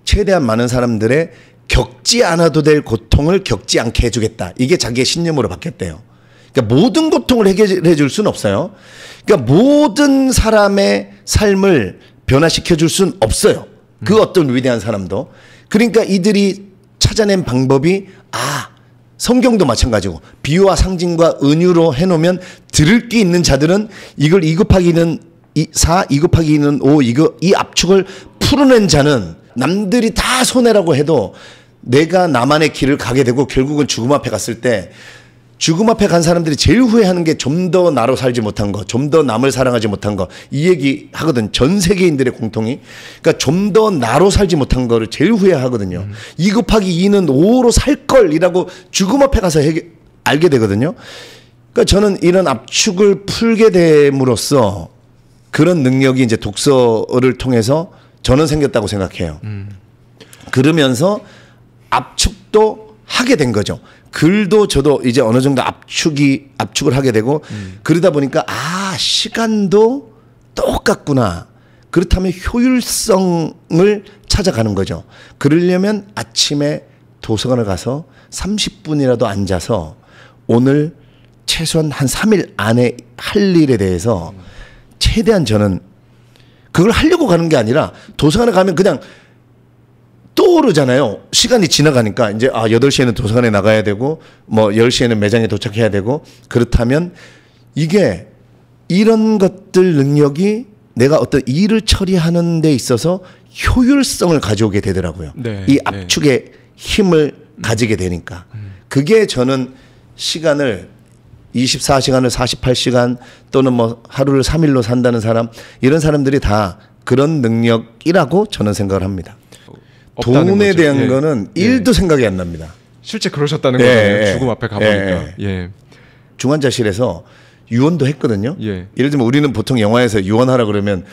최대한 많은 사람들의 겪지 않아도 될 고통을 겪지 않게 해주겠다. 이게 자기의 신념으로 바뀌었대요. 그러니까 모든 고통을 해결해 줄 수는 없어요. 그러니까 모든 사람의 삶을 변화시켜 줄 수는 없어요. 그 어떤 위대한 사람도. 그러니까 이들이 찾아낸 방법이 성경도 마찬가지고 비유와 상징과 은유로 해놓으면 들을 게 있는 자들은 이걸 2 곱하기 2는 4, 2 곱하기 2는 5 이 압축을 풀어낸 자는 남들이 다 손해라고 해도 내가 나만의 길을 가게 되고 결국은 죽음 앞에 갔을 때 죽음 앞에 간 사람들이 제일 후회하는 게 좀 더 나로 살지 못한 거, 좀 더 남을 사랑하지 못한 거. 이 얘기 하거든. 전 세계인들의 공통이. 그러니까 좀 더 나로 살지 못한 거를 제일 후회하거든요. 2 곱하기 2는 5로 살 걸이라고 죽음 앞에 가서 알게 되거든요. 그러니까 저는 이런 압축을 풀게 됨으로써 그런 능력이 이제 독서를 통해서 저는 생겼다고 생각해요. 그러면서 압축도 하게 된 거죠. 글도 저도 이제 어느 정도 압축을 하게 되고 그러다 보니까 시간도 똑같구나. 그렇다면 효율성을 찾아가는 거죠. 그러려면 아침에 도서관을 가서 30분이라도 앉아서 오늘 최소한 한 3일 안에 할 일에 대해서 최대한 저는 그걸 하려고 가는 게 아니라 도서관에 가면 그냥 떠오르잖아요. 시간이 지나가니까 이제 8시에는 도서관에 나가야 되고 뭐 10시에는 매장에 도착해야 되고 그렇다면 이게 이런 것들 능력이 내가 어떤 일을 처리하는 데 있어서 효율성을 가져오게 되더라고요. 네, 이 압축의 힘을 가지게 되니까. 그게 저는 시간을 24시간을 48시간 또는 뭐 하루를 3일로 산다는 사람 이런 사람들이 다 그런 능력이라고 저는 생각을 합니다. 돈에 거죠. 대한 거는 1도 생각이 안 납니다. 실제 그러셨다는 거잖아요. 죽음 앞에 가보니까. 중환자실에서 유언도 했거든요. 예를 들면 우리는 보통 영화에서 유언하라 그러면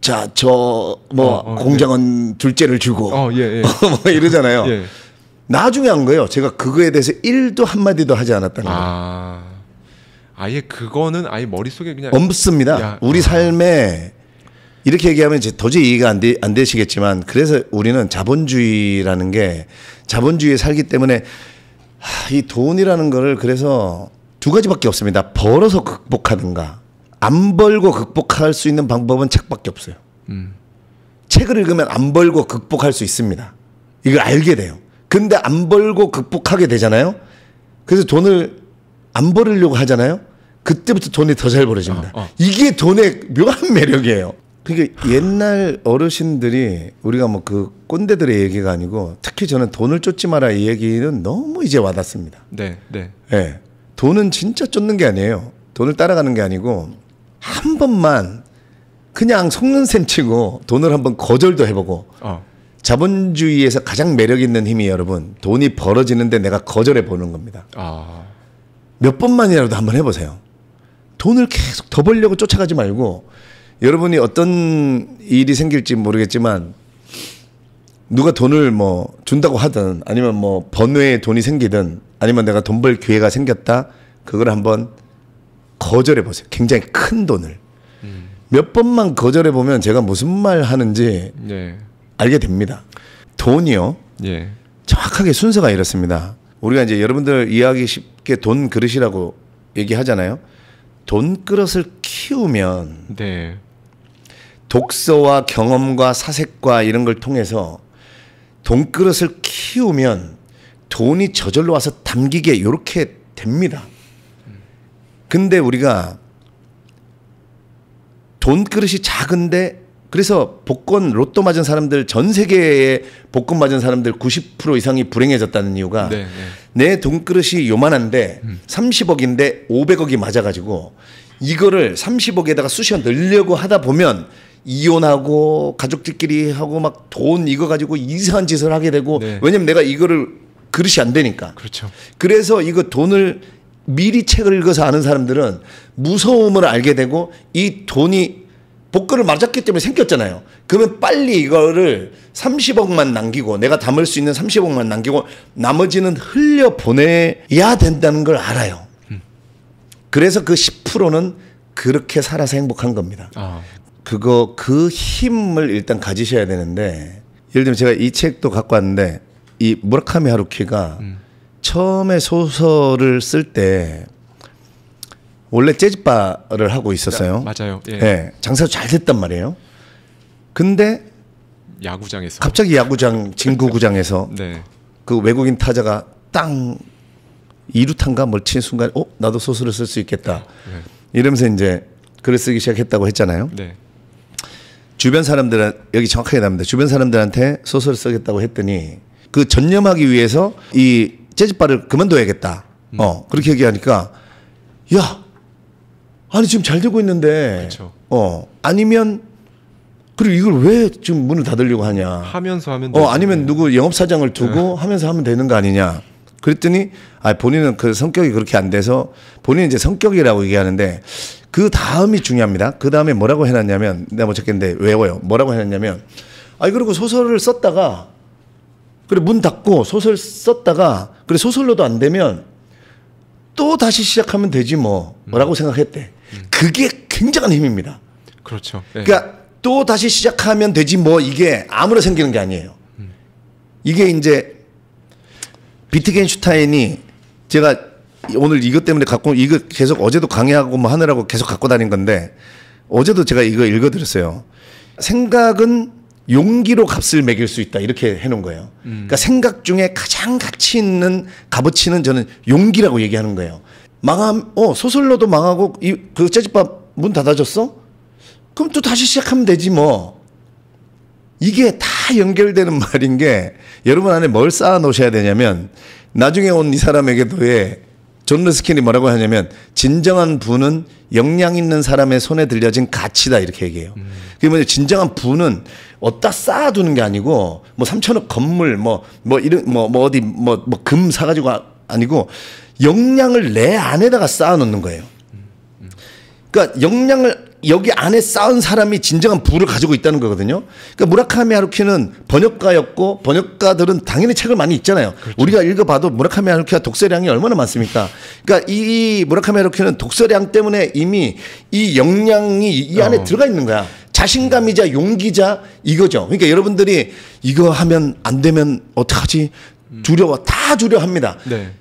자, 저 뭐 공장은 둘째를 주고 뭐 이러잖아요. 나중에 한 거예요. 제가 그거에 대해서 1도 한마디도 하지 않았다는 거예요. 아예 그거는 아예 머릿속에 그냥 없습니다. 우리 삶에 이렇게 얘기하면 이제 도저히 이해가 안 되시겠지만 그래서 우리는 자본주의라는 게 자본주의에 살기 때문에 이 돈이라는 거를 그래서 두 가지밖에 없습니다. 벌어서 극복하든가 안 벌고 극복할 수 있는 방법은 책밖에 없어요. 책을 읽으면 안 벌고 극복할 수 있습니다. 이걸 알게 돼요. 근데 안 벌고 극복하게 되잖아요. 그래서 돈을 안 벌으려고 하잖아요. 그때부터 돈이 더 잘 벌어집니다. 이게 돈의 묘한 매력이에요. 그러니까 옛날 어르신들이 우리가 뭐 그 꼰대들의 얘기가 아니고 특히 저는 돈을 쫓지 마라 이 얘기는 너무 이제 와닿습니다. 네. 돈은 진짜 쫓는 게 아니에요. 돈을 따라가는 게 아니고 한 번만 그냥 속는 셈 치고 돈을 한번 거절도 해보고 자본주의에서 가장 매력 있는 힘이 여러분 돈이 벌어지는데 내가 거절해 보는 겁니다. 몇 번만이라도 한번 해보세요. 돈을 계속 더 벌려고 쫓아가지 말고 여러분이 어떤 일이 생길지 모르겠지만 누가 돈을 뭐 준다고 하든 아니면 뭐 번외에 돈이 생기든 아니면 내가 돈 벌 기회가 생겼다 그걸 한번 거절해 보세요. 굉장히 큰 돈을 몇 번만 거절해 보면 제가 무슨 말 하는지 알게 됩니다. 돈이요. 정확하게 순서가 이렇습니다. 우리가 이제 여러분들 이해하기 쉽게 돈 그릇이라고 얘기하잖아요. 돈 그릇을 키우면 독서와 경험과 사색과 이런 걸 통해서 돈 그릇을 키우면 돈이 저절로 와서 담기게 이렇게 됩니다. 근데 우리가 돈 그릇이 작은데 그래서 복권 로또 맞은 사람들 전 세계에 복권 맞은 사람들 90% 이상이 불행해졌다는 이유가 내 돈 그릇이 요만한데 30억인데 500억이 맞아가지고 이거를 30억에다가 쑤셔 넣으려고 하다 보면 이혼하고 가족들끼리 하고 막 돈 이거 가지고 이상한 짓을 하게 되고 왜냐면 내가 이거를 그릇이 안 되니까. 그래서 이거 돈을 미리 책을 읽어서 아는 사람들은 무서움을 알게 되고 이 돈이 복권을 맞았기 때문에 생겼잖아요. 그러면 빨리 이거를 30억만 남기고 내가 담을 수 있는 30억만 남기고 나머지는 흘려보내야 된다는 걸 알아요. 그래서 그 10%는 그렇게 살아서 행복한 겁니다. 그 힘을 일단 가지셔야 되는데 예를 들면 제가 이 책도 갖고 왔는데 이 무라카미 하루키가 처음에 소설을 쓸 때 원래 재즈바를 하고 있었어요. 맞아요. 장사도 잘 됐단 말이에요. 근데 야구장에서 갑자기 야구장 진구구장에서 그 외국인 타자가 땅 2루탄가 뭘 친 순간 나도 소설을 쓸 수 있겠다. 이러면서 이제 글을 쓰기 시작했다고 했잖아요. 주변 사람들은 여기 정확하게 나옵니다. 주변 사람들한테 소설을 쓰겠다고 했더니 그 전념하기 위해서 이 재즈바를 그만둬야겠다. 그렇게 얘기하니까 야 아니 지금 잘 되고 있는데 아니면 그리고 이걸 왜 지금 문을 닫으려고 하냐 하면서 하면 아니면 누구 영업사장을 두고 하면서 하면 되는 거 아니냐 그랬더니 본인은 그 성격이 그렇게 안 돼서 본인은 이제 성격이라고 얘기하는데 그 다음이 중요합니다. 그 다음에 뭐라고 해놨냐면 내가 못 찾겠는데 외워요. 뭐라고 해놨냐면 그리고 소설을 썼다가 그래 문 닫고 소설 썼다가 그래 소설로도 안 되면 또 다시 시작하면 되지 뭐라고 생각했대. 그게 굉장한 힘입니다. 그러니까 또 다시 시작하면 되지 뭐 이게 아무나 생기는 게 아니에요. 이게 이제 비트겐슈타인이 제가 오늘 이것 때문에 이거 계속 어제도 강의하고 뭐 하느라고 계속 갖고 다닌 건데 어제도 제가 이거 읽어드렸어요. 생각은 용기로 값을 매길 수 있다 이렇게 해놓은 거예요. 그러니까 생각 중에 가장 가치 있는 값어치는 저는 용기라고 얘기하는 거예요. 소설로도 망하고 그 재즈밥 문 닫아줬어? 그럼 또 다시 시작하면 되지 뭐. 이게 다 연결되는 말인 게 여러분 안에 뭘 쌓아 놓으셔야 되냐면 나중에 온 이 사람에게도 존 러스킨이 뭐라고 하냐면 진정한 부는 역량 있는 사람의 손에 들려진 가치다 이렇게 얘기해요. 그게 뭐냐 진정한 부는 어디다 쌓아두는 게 아니고 뭐 3천억 건물 어디 금 사가지고 아니고 역량을 내 안에다가 쌓아놓는 거예요. 그러니까 역량을 여기 안에 쌓은 사람이 진정한 부를 가지고 있다는 거거든요. 그러니까 무라카미 하루키는 번역가였고 번역가들은 당연히 책을 많이 읽잖아요. 그렇죠. 우리가 읽어봐도 무라카미 하루키가 독서량이 얼마나 많습니까? 그러니까 이 무라카미 하루키는 독서량 때문에 이미 이 역량이 이 안에 들어가 있는 거야. 자신감이자 용기자 이거죠. 그러니까 여러분들이 이거 하면 안 되면 어떡하지? 두려워. 다 두려워합니다. 네.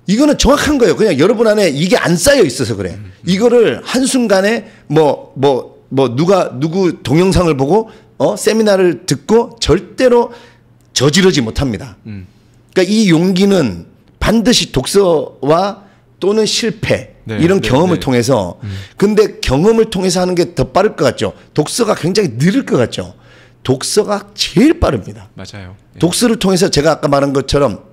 이거는 정확한 거예요. 그냥 여러분 안에 이게 안 쌓여 있어서 그래. 이거를 한순간에 누구 동영상을 보고 세미나를 듣고 절대로 저지르지 못합니다. 그러니까 이 용기는 반드시 독서와 또는 실패 이런 경험을 통해서 근데 경험을 통해서 하는 게 더 빠를 것 같죠. 독서가 굉장히 느릴 것 같죠. 독서가 제일 빠릅니다. 맞아요. 독서를 통해서 제가 아까 말한 것처럼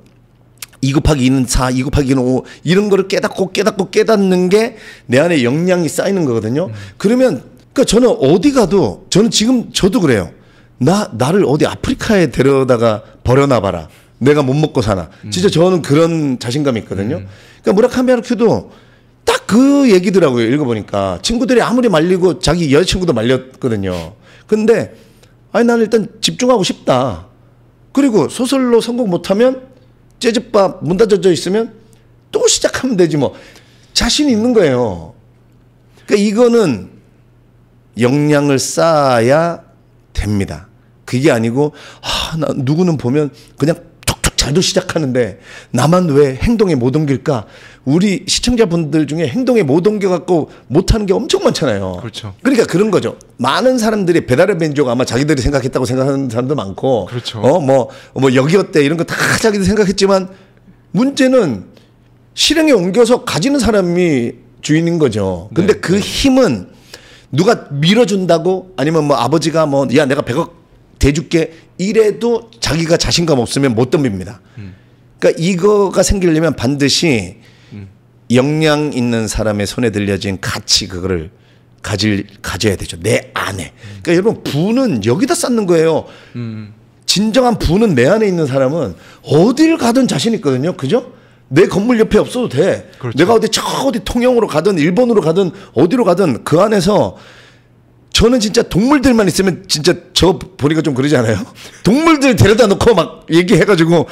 2 곱하기 2는 4, 2 곱하기 2는 5 이런 거를 깨닫는 게 내 안에 역량이 쌓이는 거거든요. 그러면 그러니까 저는 어디 가도 저는 지금 저도 그래요. 나를 어디 아프리카에 데려다가 버려놔 봐라. 내가 못 먹고 사나. 진짜 저는 그런 자신감이 있거든요. 그러니까 무라카미 하루키도 딱 그 얘기더라고요. 읽어보니까 친구들이 아무리 말리고 자기 여자친구도 말렸거든요. 근데 나는 일단 집중하고 싶다. 그리고 소설로 성공 못하면 재즈바 문 닫혀져 있으면 또 시작하면 되지 뭐. 자신이 있는 거예요. 그러니까 이거는 역량을 쌓아야 됩니다. 그게 아니고 누구는 보면 그냥 툭툭 잘도 시작하는데 나만 왜 행동에 못 옮길까? 우리 시청자분들 중에 행동에 못 옮겨갖고 못하는 게 엄청 많잖아요. 그렇죠. 그러니까 그런 거죠. 많은 사람들이 배달의 민족 아마 자기들이 생각했다고 생각하는 사람도 많고, 그렇죠. 여기 어때 이런 거 다 자기들이 생각했지만 문제는 실행에 옮겨서 가지는 사람이 주인인 거죠. 근데 그 힘은 누가 밀어준다고 아니면 아버지가 야 내가 100억 대줄게 이래도 자기가 자신감 없으면 못 덤빕니다. 그러니까 이거가 생기려면 반드시 역량 있는 사람의 손에 들려진 가치 그거를 가져야 되죠. 내 안에. 그러니까 여러분 부는 여기다 쌓는 거예요. 진정한 부는 내 안에 있는 사람은 어딜 가든 자신 있거든요. 그죠? 내 건물 옆에 없어도 돼. 그렇죠. 내가 어디 통영으로 가든 일본으로 가든 어디로 가든 그 안에서 저는 진짜 동물들만 있으면 진짜 저 보니까 좀 그러지 않아요? 동물들 데려다 놓고 막 얘기해가지고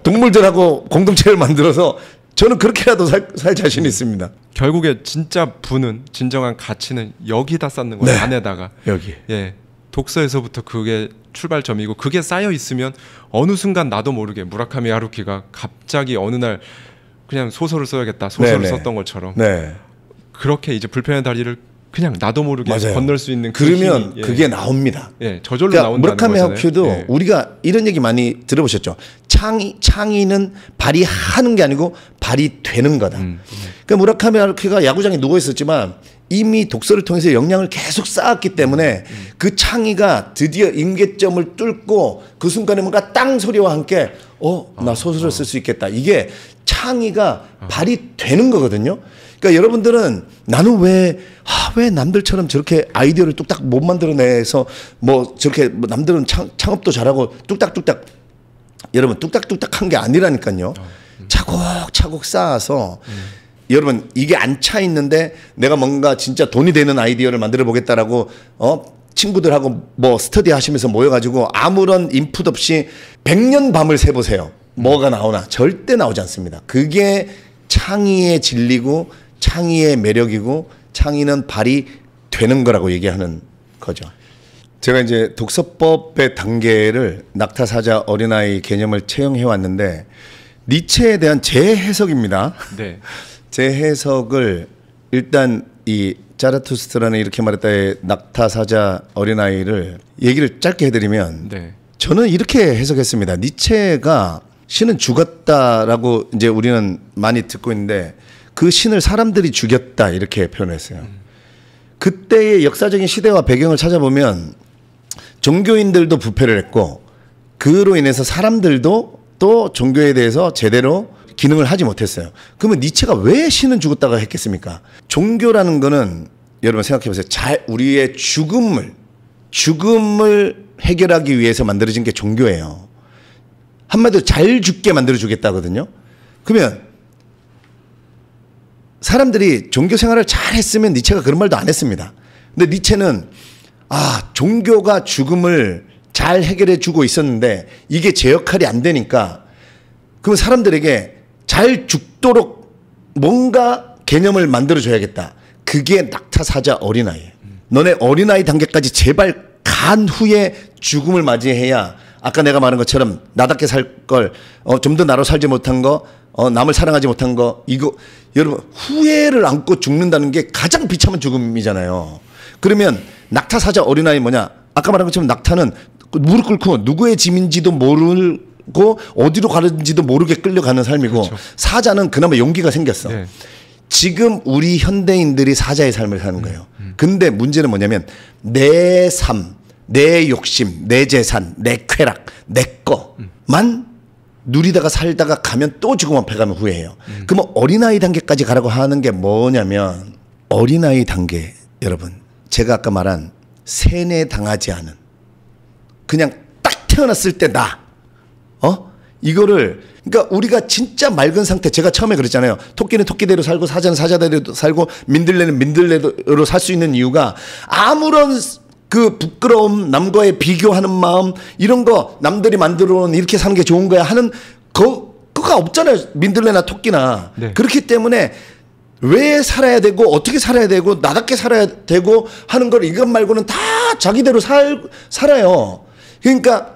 동물들하고 공동체를 만들어서 저는 그렇게라도 살 자신이 있습니다. 결국에 진짜 부는 진정한 가치는 여기다 쌓는 거예요. 네. 안에다가. 여기. 예. 독서에서부터 그게 출발점이고 그게 쌓여 있으면 어느 순간 나도 모르게 무라카미 하루키가 갑자기 어느 날 그냥 소설을 써야겠다. 소설을 썼던 것처럼. 네. 그렇게 이제 불편의 다리를 그냥 나도 모르게 맞아요. 건널 수 있는 그러면 힘이, 그게 나옵니다. 예, 저절로 그러니까 나온다는 무라카미 하루키도 우리가 이런 얘기 많이 들어보셨죠. 창의는 발휘하는 게 아니고 발휘되는 거다. 그러니까 무라카미 하루키가 야구장에 누워 있었지만 이미 독서를 통해서 역량을 계속 쌓았기 때문에 그 창의가 드디어 임계점을 뚫고 그 순간에 뭔가 땅 소리와 함께 나 소설을 쓸 수 있겠다. 이게 창의가 발휘되는 거거든요. 그러니까 여러분들은 나는 왜 남들처럼 저렇게 아이디어를 뚝딱 못 만들어내서 저렇게 남들은 창업도 잘하고 뚝딱뚝딱 여러분 뚝딱뚝딱 한 게 아니라니까요. 차곡차곡 쌓아서 여러분 이게 안 차 있는데 내가 뭔가 진짜 돈이 되는 아이디어를 만들어 보겠다라고 친구들하고 스터디 하시면서 모여가지고 아무런 인풋 없이 100년 밤을 새보세요. 뭐가 나오나 절대 나오지 않습니다. 그게 창의의 진리고 창의의 매력이고 창의는 발휘되는 거라고 얘기하는 거죠. 제가 이제 독서법의 단계를 낙타사자 어린아이 개념을 채용해 왔는데 니체에 대한 제 해석입니다. 네. 제 해석을 일단 이 자라투스트라는 이렇게 말했다의 낙타 사자 어린아이를 얘기를 짧게 해드리면 네. 저는 이렇게 해석했습니다. 니체가 신은 죽었다라고 이제 우리는 많이 듣고 있는데 그 신을 사람들이 죽였다 이렇게 표현했어요. 그때의 역사적인 시대와 배경을 찾아보면 종교인들도 부패를 했고 그로 인해서 사람들도 또 종교에 대해서 제대로 기능을 하지 못했어요. 그러면 니체가 왜 신은 죽었다고 했겠습니까? 종교라는 거는 여러분 생각해 보세요. 우리의 죽음을 해결하기 위해서 만들어진 게 종교예요. 한마디로 잘 죽게 만들어 주겠다거든요. 그러면 사람들이 종교 생활을 잘 했으면 니체가 그런 말도 안 했습니다. 근데 니체는 종교가 죽음을 잘 해결해 주고 있었는데 이게 제 역할이 안 되니까 그러면 사람들에게 잘 죽도록 뭔가 개념을 만들어줘야겠다. 그게 낙타사자 어린아이예요. 너네 어린아이 단계까지 제발 간 후에 죽음을 맞이해야 아까 내가 말한 것처럼 나답게 살 걸, 좀 더 나로 살지 못한 거, 남을 사랑하지 못한 거, 이거, 여러분, 후회를 안고 죽는다는 게 가장 비참한 죽음이잖아요. 그러면 낙타사자 어린아이 뭐냐? 아까 말한 것처럼 낙타는 무릎 꿇고 누구의 짐인지도 모르고 어디로 가는지도 모르게 끌려가는 삶이고 그렇죠. 사자는 그나마 용기가 생겼어. 네. 지금 우리 현대인들이 사자의 삶을 사는 거예요. 근데 문제는 뭐냐면 내 삶, 내 욕심, 내 재산, 내 쾌락, 내 거만 누리다가 살다가 가면 또 지금 앞에 가면 후회해요. 그러면 어린아이 단계까지 가라고 하는 게 뭐냐면 어린아이 단계 여러분 제가 아까 말한 세뇌당하지 않은 그냥 딱 태어났을 때 이거를 그러니까 우리가 진짜 맑은 상태 제가 처음에 그랬잖아요. 토끼는 토끼대로 살고 사자는 사자대로 살고 민들레는 민들레로 살 수 있는 이유가 아무런 그 부끄러움 남과의 비교하는 마음 이런 거 남들이 만들어 놓은 이렇게 사는 게 좋은 거야 하는 그거가 없잖아요. 민들레나 토끼나. 네. 그렇기 때문에 왜 살아야 되고 어떻게 살아야 되고 나답게 살아야 되고 하는 걸 이것 말고는 다 자기대로 살아요. 그러니까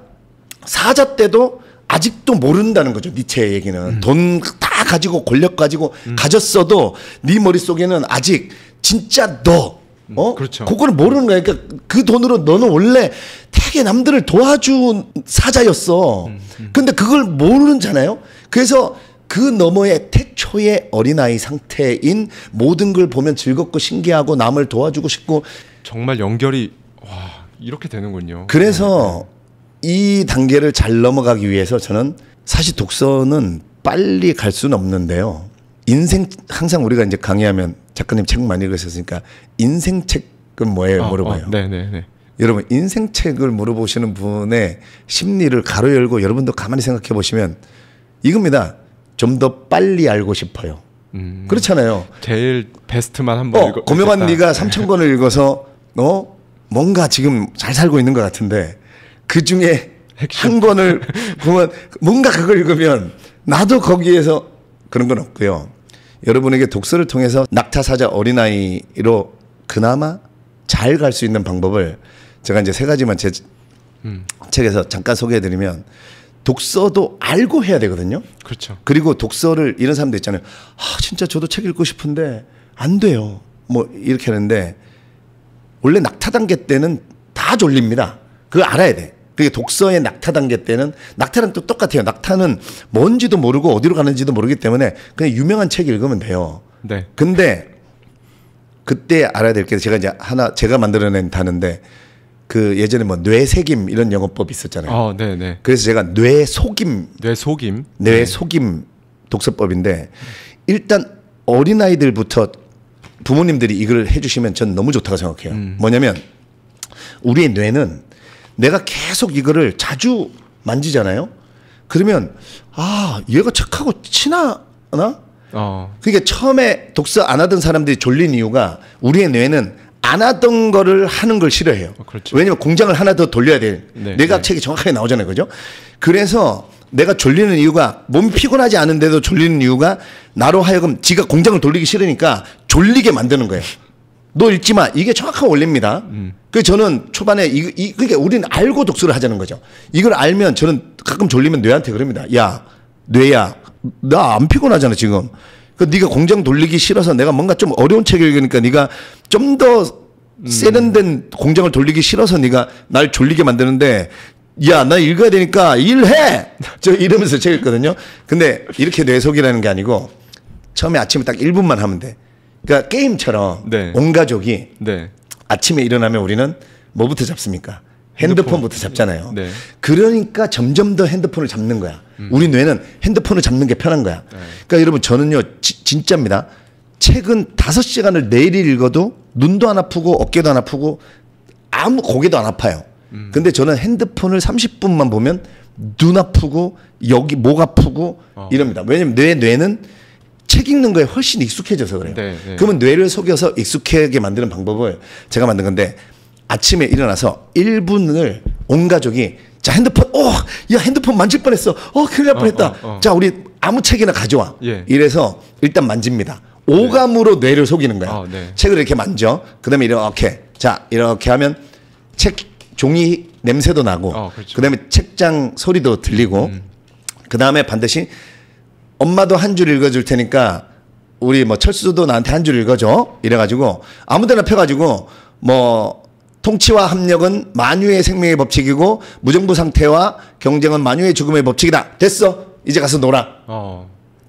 사자 때도 아직도 모른다는 거죠. 니체의 얘기는. 돈 다 가지고 권력 가지고 가졌어도 네 머릿속에는 아직 진짜 그렇죠. 그거를 모르는 거야. 그러니까 그 돈으로 너는 원래 되게 남들을 도와준 사자였어. 근데 그걸 모르잖아요. 그래서 그 너머의 태초의 어린아이 상태인 모든 걸 보면 즐겁고 신기하고 남을 도와주고 싶고 정말 연결이 이렇게 되는군요. 그래서 이 단계를 잘 넘어가기 위해서 저는 사실 독서는 빨리 갈 수는 없는데요. 인생 항상 우리가 이제 강의하면 작가님 책 많이 읽으셨으니까 인생책은 뭐예요? 물어봐요. 네네네. 여러분 인생책을 물어보시는 분의 심리를 가로 열고 여러분도 가만히 생각해 보시면 이겁니다. 좀 더 빨리 알고 싶어요. 그렇잖아요. 제일 베스트만 한번 읽어. 고명환 네가 3,000권을 읽어서 뭔가 지금 잘 살고 있는 것 같은데 그 중에 한 권을 보면 뭔가 그걸 읽으면 나도 거기에서 그런 건 없고요. 여러분에게 독서를 통해서 낙타사자 어린아이로 그나마 잘 갈 수 있는 방법을 제가 이제 3가지만 제 책에서 잠깐 소개해드리면 독서도 알고 해야 되거든요. 그렇죠. 그리고 독서를 이런 사람도 있잖아요. 진짜 저도 책 읽고 싶은데 안 돼요. 뭐 이렇게 하는데 원래 낙타 단계 때는 다 졸립니다. 그거 알아야 돼. 그게 독서의 낙타 단계 때는 낙타는 또 똑같아요. 낙타는 뭔지도 모르고 어디로 가는지도 모르기 때문에 그냥 유명한 책 읽으면 돼요. 네. 근데 그때 알아야 될 게 제가 이제 제가 만들어낸 단어인데 그 예전에 뭐 뇌색임 이런 영어법 있었잖아요. 네네. 그래서 제가 뇌속임 독서법인데 일단 어린아이들부터 부모님들이 이걸 해주시면 전 너무 좋다고 생각해요. 뭐냐면 우리의 뇌는 내가 계속 이거를 자주 만지잖아요. 그러면 얘가 착하고 친하나? 그러니까 처음에 독서 안 하던 사람들이 졸린 이유가 우리의 뇌는 안 하던 거를 하는 걸 싫어해요. 그렇죠. 왜냐면 공장을 하나 더 돌려야 돼. 뇌과학책이 정확하게 나오잖아요. 그죠? 그래서 내가 졸리는 이유가 몸이 피곤하지 않은데도 졸리는 이유가 나로 하여금 지가 공장을 돌리기 싫으니까 졸리게 만드는 거예요. 너 읽지 마. 이게 정확한 원리입니다. 그래서 저는 초반에 그러니까 우리는 알고 독서를 하자는 거죠. 이걸 알면 저는 가끔 졸리면 뇌한테 그럽니다. 야, 뇌야, 나 안 피곤하잖아 지금. 그 네가 공장 돌리기 싫어서 내가 뭔가 좀 어려운 책을 읽으니까 네가 좀 더 세련된 공장을 돌리기 싫어서 네가 날 졸리게 만드는데 야, 나 읽어야 되니까 일해! 저 이러면서 책 읽거든요. 근데 이렇게 뇌속이라는 게 아니고 처음에 아침에 딱 1분만 하면 돼. 그러니까 게임처럼 네. 온 가족이 네. 아침에 일어나면 우리는 뭐부터 잡습니까? 핸드폰부터 잡잖아요. 네. 그러니까 점점 더 핸드폰을 잡는 거야. 우리 뇌는 핸드폰을 잡는 게 편한 거야. 네. 그러니까 여러분 저는요 진짜입니다. 책은 5시간을 내일 읽어도 눈도 안 아프고 어깨도 안 아프고 아무 고개도 안 아파요. 근데 저는 핸드폰을 30분만 보면 눈 아프고 여기 목 아프고 이럽니다. 왜냐면 내 뇌는 책 읽는 거에 훨씬 익숙해져서 그래요. 네, 네. 그러면 뇌를 속여서 익숙하게 만드는 방법을 제가 만든 건데 아침에 일어나서 1분을 온 가족이 자 핸드폰 야 핸드폰 만질 뻔했어 큰일 날 뻔했다. 자 우리 아무 책이나 가져와. 예. 이래서 일단 만집니다. 오감으로 뇌를 속이는 거야. 네. 책을 이렇게 만져. 그다음에 이렇게 자 이렇게 하면 책 종이 냄새도 나고 그렇죠. 그다음에 책장 소리도 들리고 그다음에 반드시 엄마도 한 줄 읽어줄 테니까 우리 뭐 철수도 나한테 한 줄 읽어줘 이래가지고 아무데나 펴가지고 뭐 통치와 합력은 만유의 생명의 법칙이고 무정부 상태와 경쟁은 만유의 죽음의 법칙이다. 됐어. 이제 가서 놀아.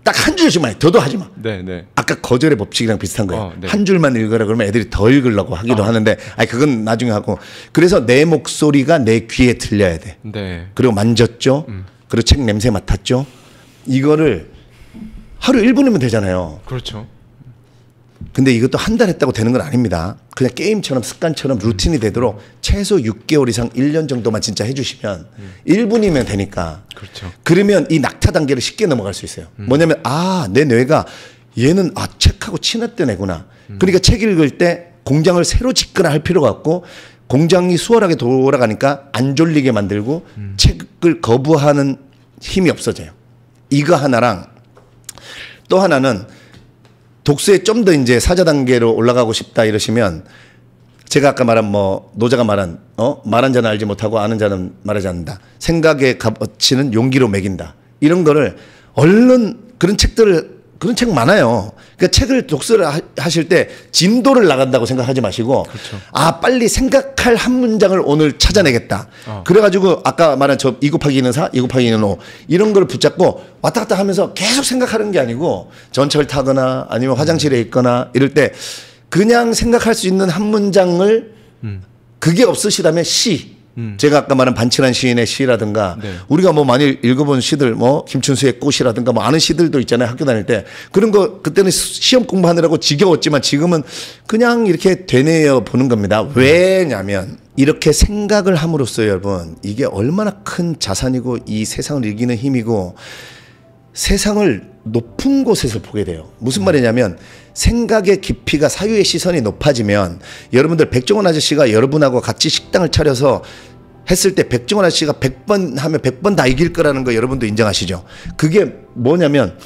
딱 한 줄씩만 해. 더도 하지 마. 네. 아까 거절의 법칙이랑 비슷한 거예요. 네. 한 줄만 읽으라 그러면 애들이 더 읽으려고 하기도 하는데 아니 그건 나중에 하고 그래서 내 목소리가 내 귀에 들려야 돼. 네. 그리고 만졌죠. 그리고 책 냄새 맡았죠. 이거를 하루 1분이면 되잖아요. 그렇죠. 근데 이것도 한 달 했다고 되는 건 아닙니다. 그냥 게임처럼 습관처럼 루틴이 되도록 최소 6개월 이상 1년 정도만 진짜 해주시면 1분이면 되니까. 그렇죠. 그러면 이 낙타 단계를 쉽게 넘어갈 수 있어요. 뭐냐면 내 뇌가 얘는 책하고 친했던 애구나. 그러니까 책 읽을 때 공장을 새로 짓거나 할 필요가 없고 공장이 수월하게 돌아가니까 안 졸리게 만들고 책을 거부하는 힘이 없어져요. 이거 하나랑 또 하나는 독서에 좀 더 이제 사자 단계로 올라가고 싶다 이러시면 제가 아까 말한 뭐 노자가 말한 말한 자는 알지 못하고 아는 자는 말하지 않는다. 생각의 값어치는 용기로 매긴다. 이런 거를 얼른 그런 책 많아요. 그러니까 책을 독서를 하실 때 진도를 나간다고 생각하지 마시고 그렇죠. 빨리 생각할 한 문장을 오늘 찾아내겠다. 그래가지고 아까 말한 저 2 곱하기 2는 4, 2 곱하기 2는 5 이런 걸 붙잡고 왔다 갔다 하면서 계속 생각하는 게 아니고 전철 타거나 아니면 화장실에 있거나 이럴 때 그냥 생각할 수 있는 한 문장을 그게 없으시다면 시 제가 아까 말한 반칠한 시인의 시라든가 네. 우리가 뭐 많이 읽어본 시들 뭐 김춘수의 꽃이라든가 뭐 아는 시들도 있잖아요. 학교 다닐 때 그런 거 그때는 시험 공부하느라고 지겨웠지만 지금은 그냥 이렇게 되뇌어 보는 겁니다. 왜냐면 이렇게 생각을 함으로써 여러분 이게 얼마나 큰 자산이고 이 세상을 이기는 힘이고 세상을 높은 곳에서 보게 돼요. 무슨 말이냐면 생각의 깊이가 사유의 시선이 높아지면 여러분들 백종원 아저씨가 여러분하고 같이 식당을 차려서 했을 때 백종원 아저씨가 100번 하면 100번 다 이길 거라는 거 여러분도 인정하시죠? 그게 뭐냐면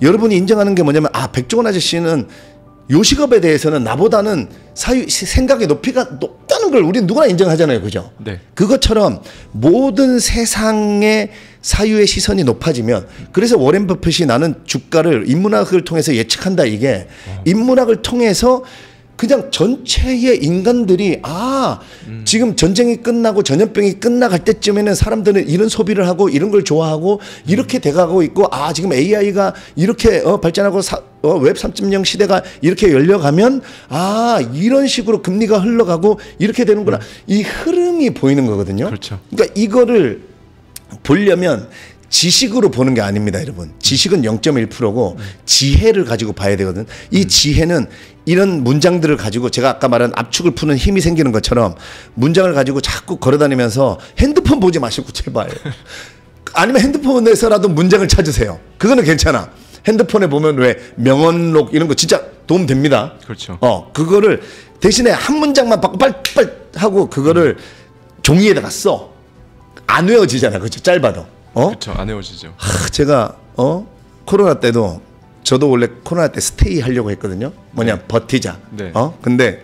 여러분이 인정하는 게 뭐냐면 백종원 아저씨는 요식업에 대해서는 나보다는 생각의 높이가 높다는 걸 우리는 누구나 인정하잖아요. 그죠? 네. 그것처럼 모든 세상의 사유의 시선이 높아지면 그래서 워렌 버핏이 나는 주가를 인문학을 통해서 예측한다 이게 인문학을 통해서 그냥 전체의 인간들이 지금 전쟁이 끝나고 전염병이 끝나갈 때쯤에는 사람들은 이런 소비를 하고 이런 걸 좋아하고 이렇게 돼가고 있고 지금 AI가 이렇게 발전하고 웹 3.0 시대가 이렇게 열려가면 이런 식으로 금리가 흘러가고 이렇게 되는구나. 이 흐름이 보이는 거거든요. 그렇죠. 그러니까 이거를 보려면 지식으로 보는 게 아닙니다, 여러분. 지식은 0.1%고 지혜를 가지고 봐야 되거든. 이 지혜는 이런 문장들을 가지고 제가 아까 말한 압축을 푸는 힘이 생기는 것처럼 문장을 가지고 자꾸 걸어다니면서 핸드폰 보지 마시고 제발. 아니면 핸드폰에서라도 문장을 찾으세요. 그거는 괜찮아. 핸드폰에 보면 왜 명언록 이런 거 진짜 도움 됩니다. 그렇죠. 그거를 대신에 한 문장만 받고 빨리빨리 하고 그거를 종이에다가 써. 안 외워지잖아. 그렇죠. 짧아도. 그렇죠. 안 외워지죠. 제가 코로나 때도 저도 원래 코로나 때 스테이 하려고 했거든요. 뭐냐 버티자. 네. 근데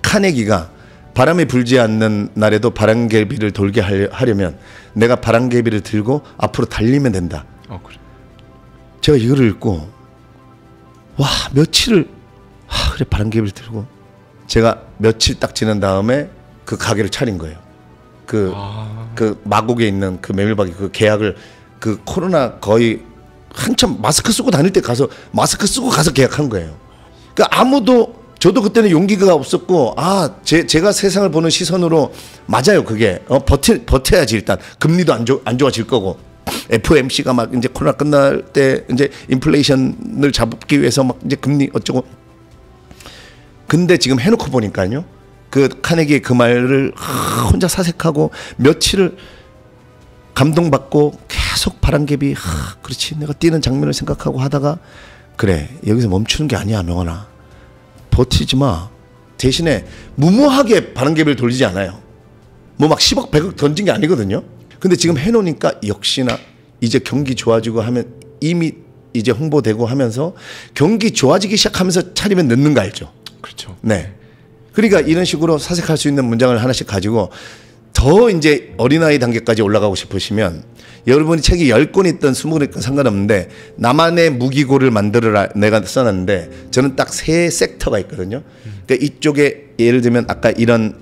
카네기가 바람이 불지 않는 날에도 바람개비를 돌게 하려면 내가 바람개비를 들고 앞으로 달리면 된다. 그래. 제가 이거를 읽고 와 며칠을 그래 바람개비를 들고 제가 며칠 딱 지난 다음에 그 가게를 차린 거예요. 그 마곡에 있는 그 메밀박이 그 계약을 그 코로나 거의 한참 마스크 쓰고 다닐 때 가서 마스크 쓰고 가서 계약한 거예요. 그러니까 아무도 저도 그때는 용기가 없었고 제가 세상을 보는 시선으로 맞아요 그게 버텨야지 일단 금리도 안 좋아질 거고 FOMC가 막 이제 코로나 끝날 때 이제 인플레이션을 잡기 위해서 막 이제 금리 어쩌고 근데 지금 해놓고 보니까요 그 카네기의 그 말을 혼자 사색하고 며칠을 감동받고 계속 바람개비 그렇지 내가 뛰는 장면을 생각하고 하다가 그래 여기서 멈추는 게 아니야 명환아 버티지 마 대신에 무모하게 바람개비를 돌리지 않아요 뭐 막 10억 100억 던진 게 아니거든요 근데 지금 해놓으니까 역시나 이제 경기 좋아지고 하면 이미 이제 홍보되고 하면서 경기 좋아지기 시작하면서 차리면 늦는 거 알죠 그렇죠 네 그러니까 이런 식으로 사색할 수 있는 문장을 하나씩 가지고 더 이제 어린아이 단계까지 올라가고 싶으시면 여러분이 책이 10권 있든 20권 있든 상관없는데 나만의 무기고를 만들어라 내가 써놨는데 저는 딱 3섹터가 있거든요. 그러니까 이쪽에 예를 들면 아까 이런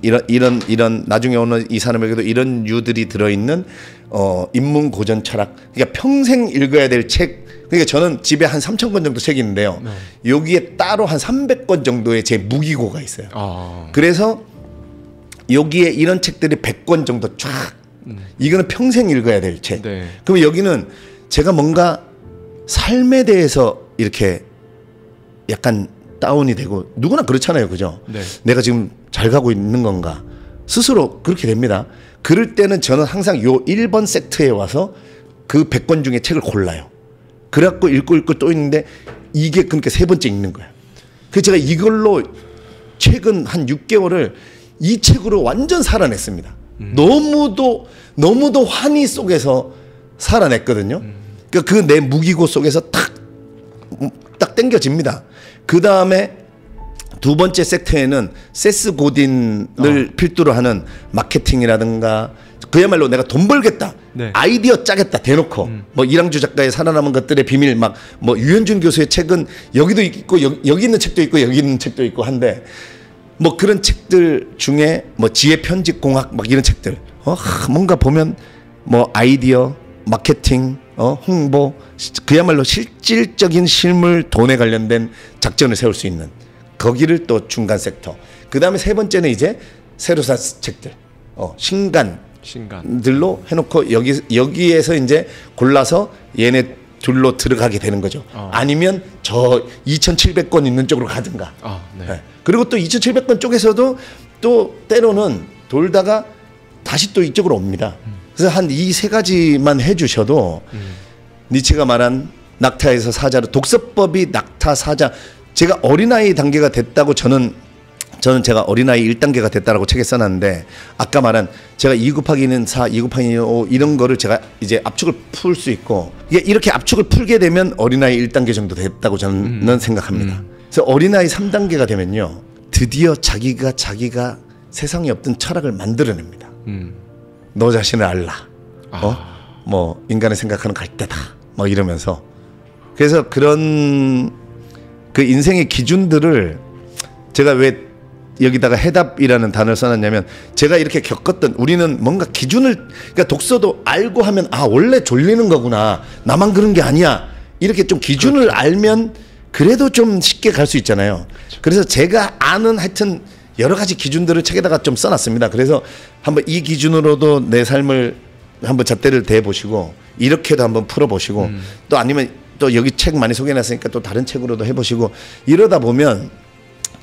나중에 오는 이 사람에게도 이런 유들이 들어있는 인문 고전 철학 그러니까 평생 읽어야 될 책 그러니까 저는 집에 한 3,000권 정도 책이 있는데요. 여기에 따로 한 300권 정도의 제 무기고가 있어요. 그래서 여기에 이런 책들이 100권 정도 쫙 이거는 평생 읽어야 될 책. 네. 그럼 여기는 제가 뭔가 삶에 대해서 이렇게 약간 다운이 되고 누구나 그렇잖아요. 그죠? 네. 내가 지금 잘 가고 있는 건가 스스로 그렇게 됩니다. 그럴 때는 저는 항상 요 1번 섹트에 와서 그 100권 중에 책을 골라요. 그래갖고 읽고 또 있는데 이게 그러니까 3번째 읽는 거예요. 그래서 제가 이걸로 최근 한 6개월을 이 책으로 완전 살아냈습니다. 너무도 환희 속에서 살아냈거든요. 그러니까 그 내 무기고 속에서 딱 땡겨집니다. 그 다음에 두 번째 섹터에는 세스 고딘을 필두로 하는 마케팅이라든가 그야말로 내가 돈 벌겠다. 네. 아이디어 짜겠다 대놓고 뭐 이랑주 작가의 살아남은 것들의 비밀 막 뭐 유현준 교수의 책은 여기도 있고 여기 있는 책도 있고 여기 있는 책도 있고 한데 뭐 그런 책들 중에 뭐 지혜 편집 공학 막 이런 책들 뭔가 보면 뭐 아이디어 마케팅 홍보 그야말로 실질적인 실물 돈에 관련된 작전을 세울 수 있는 거기를 또 중간 섹터 그 다음에 3번째는 이제 새로 산 책들 신간들로 해놓고 여기에서 이제 골라서 얘네 둘로 들어가게 되는 거죠. 아니면 저 2,700권 있는 쪽으로 가든가. 네. 네. 그리고 또 2,700권 쪽에서도 또 때로는 돌다가 다시 또 이쪽으로 옵니다. 그래서 한 이 3가지만 해주셔도 니체가 말한 낙타에서 사자로 독서법이 낙타 사자 제가 어린아이 단계가 됐다고 저는 제가 어린아이 1단계가 됐다라고 책에 써놨는데 아까 말한 제가 2 곱하기 2는 4, 2 곱하기 2는 5 이런 거를 제가 이제 압축을 풀 수 있고 이렇게 압축을 풀게 되면 어린아이 1단계 정도 됐다고 저는 생각합니다. 그래서 어린아이 3단계가 되면요 드디어 자기가 세상에 없던 철학을 만들어냅니다. 너 자신을 알라. 뭐 인간의 생각하는 갈대다. 뭐 이러면서 그래서 그런 그 인생의 기준들을 제가 왜 여기다가 해답이라는 단어를 써놨냐면 제가 이렇게 겪었던 우리는 뭔가 기준을 그러니까 독서도 알고 하면 원래 졸리는 거구나 나만 그런 게 아니야 이렇게 좀 기준을 그렇죠. 알면 그래도 좀 쉽게 갈 수 있잖아요. 그렇죠. 그래서 제가 아는 하여튼 여러 가지 기준들을 책에다가 좀 써놨습니다. 그래서 한번 이 기준으로도 내 삶을 한번 잣대를 대보시고 이렇게도 한번 풀어보시고 또 아니면 또 여기 책 많이 소개해놨으니까 또 다른 책으로도 해보시고 이러다 보면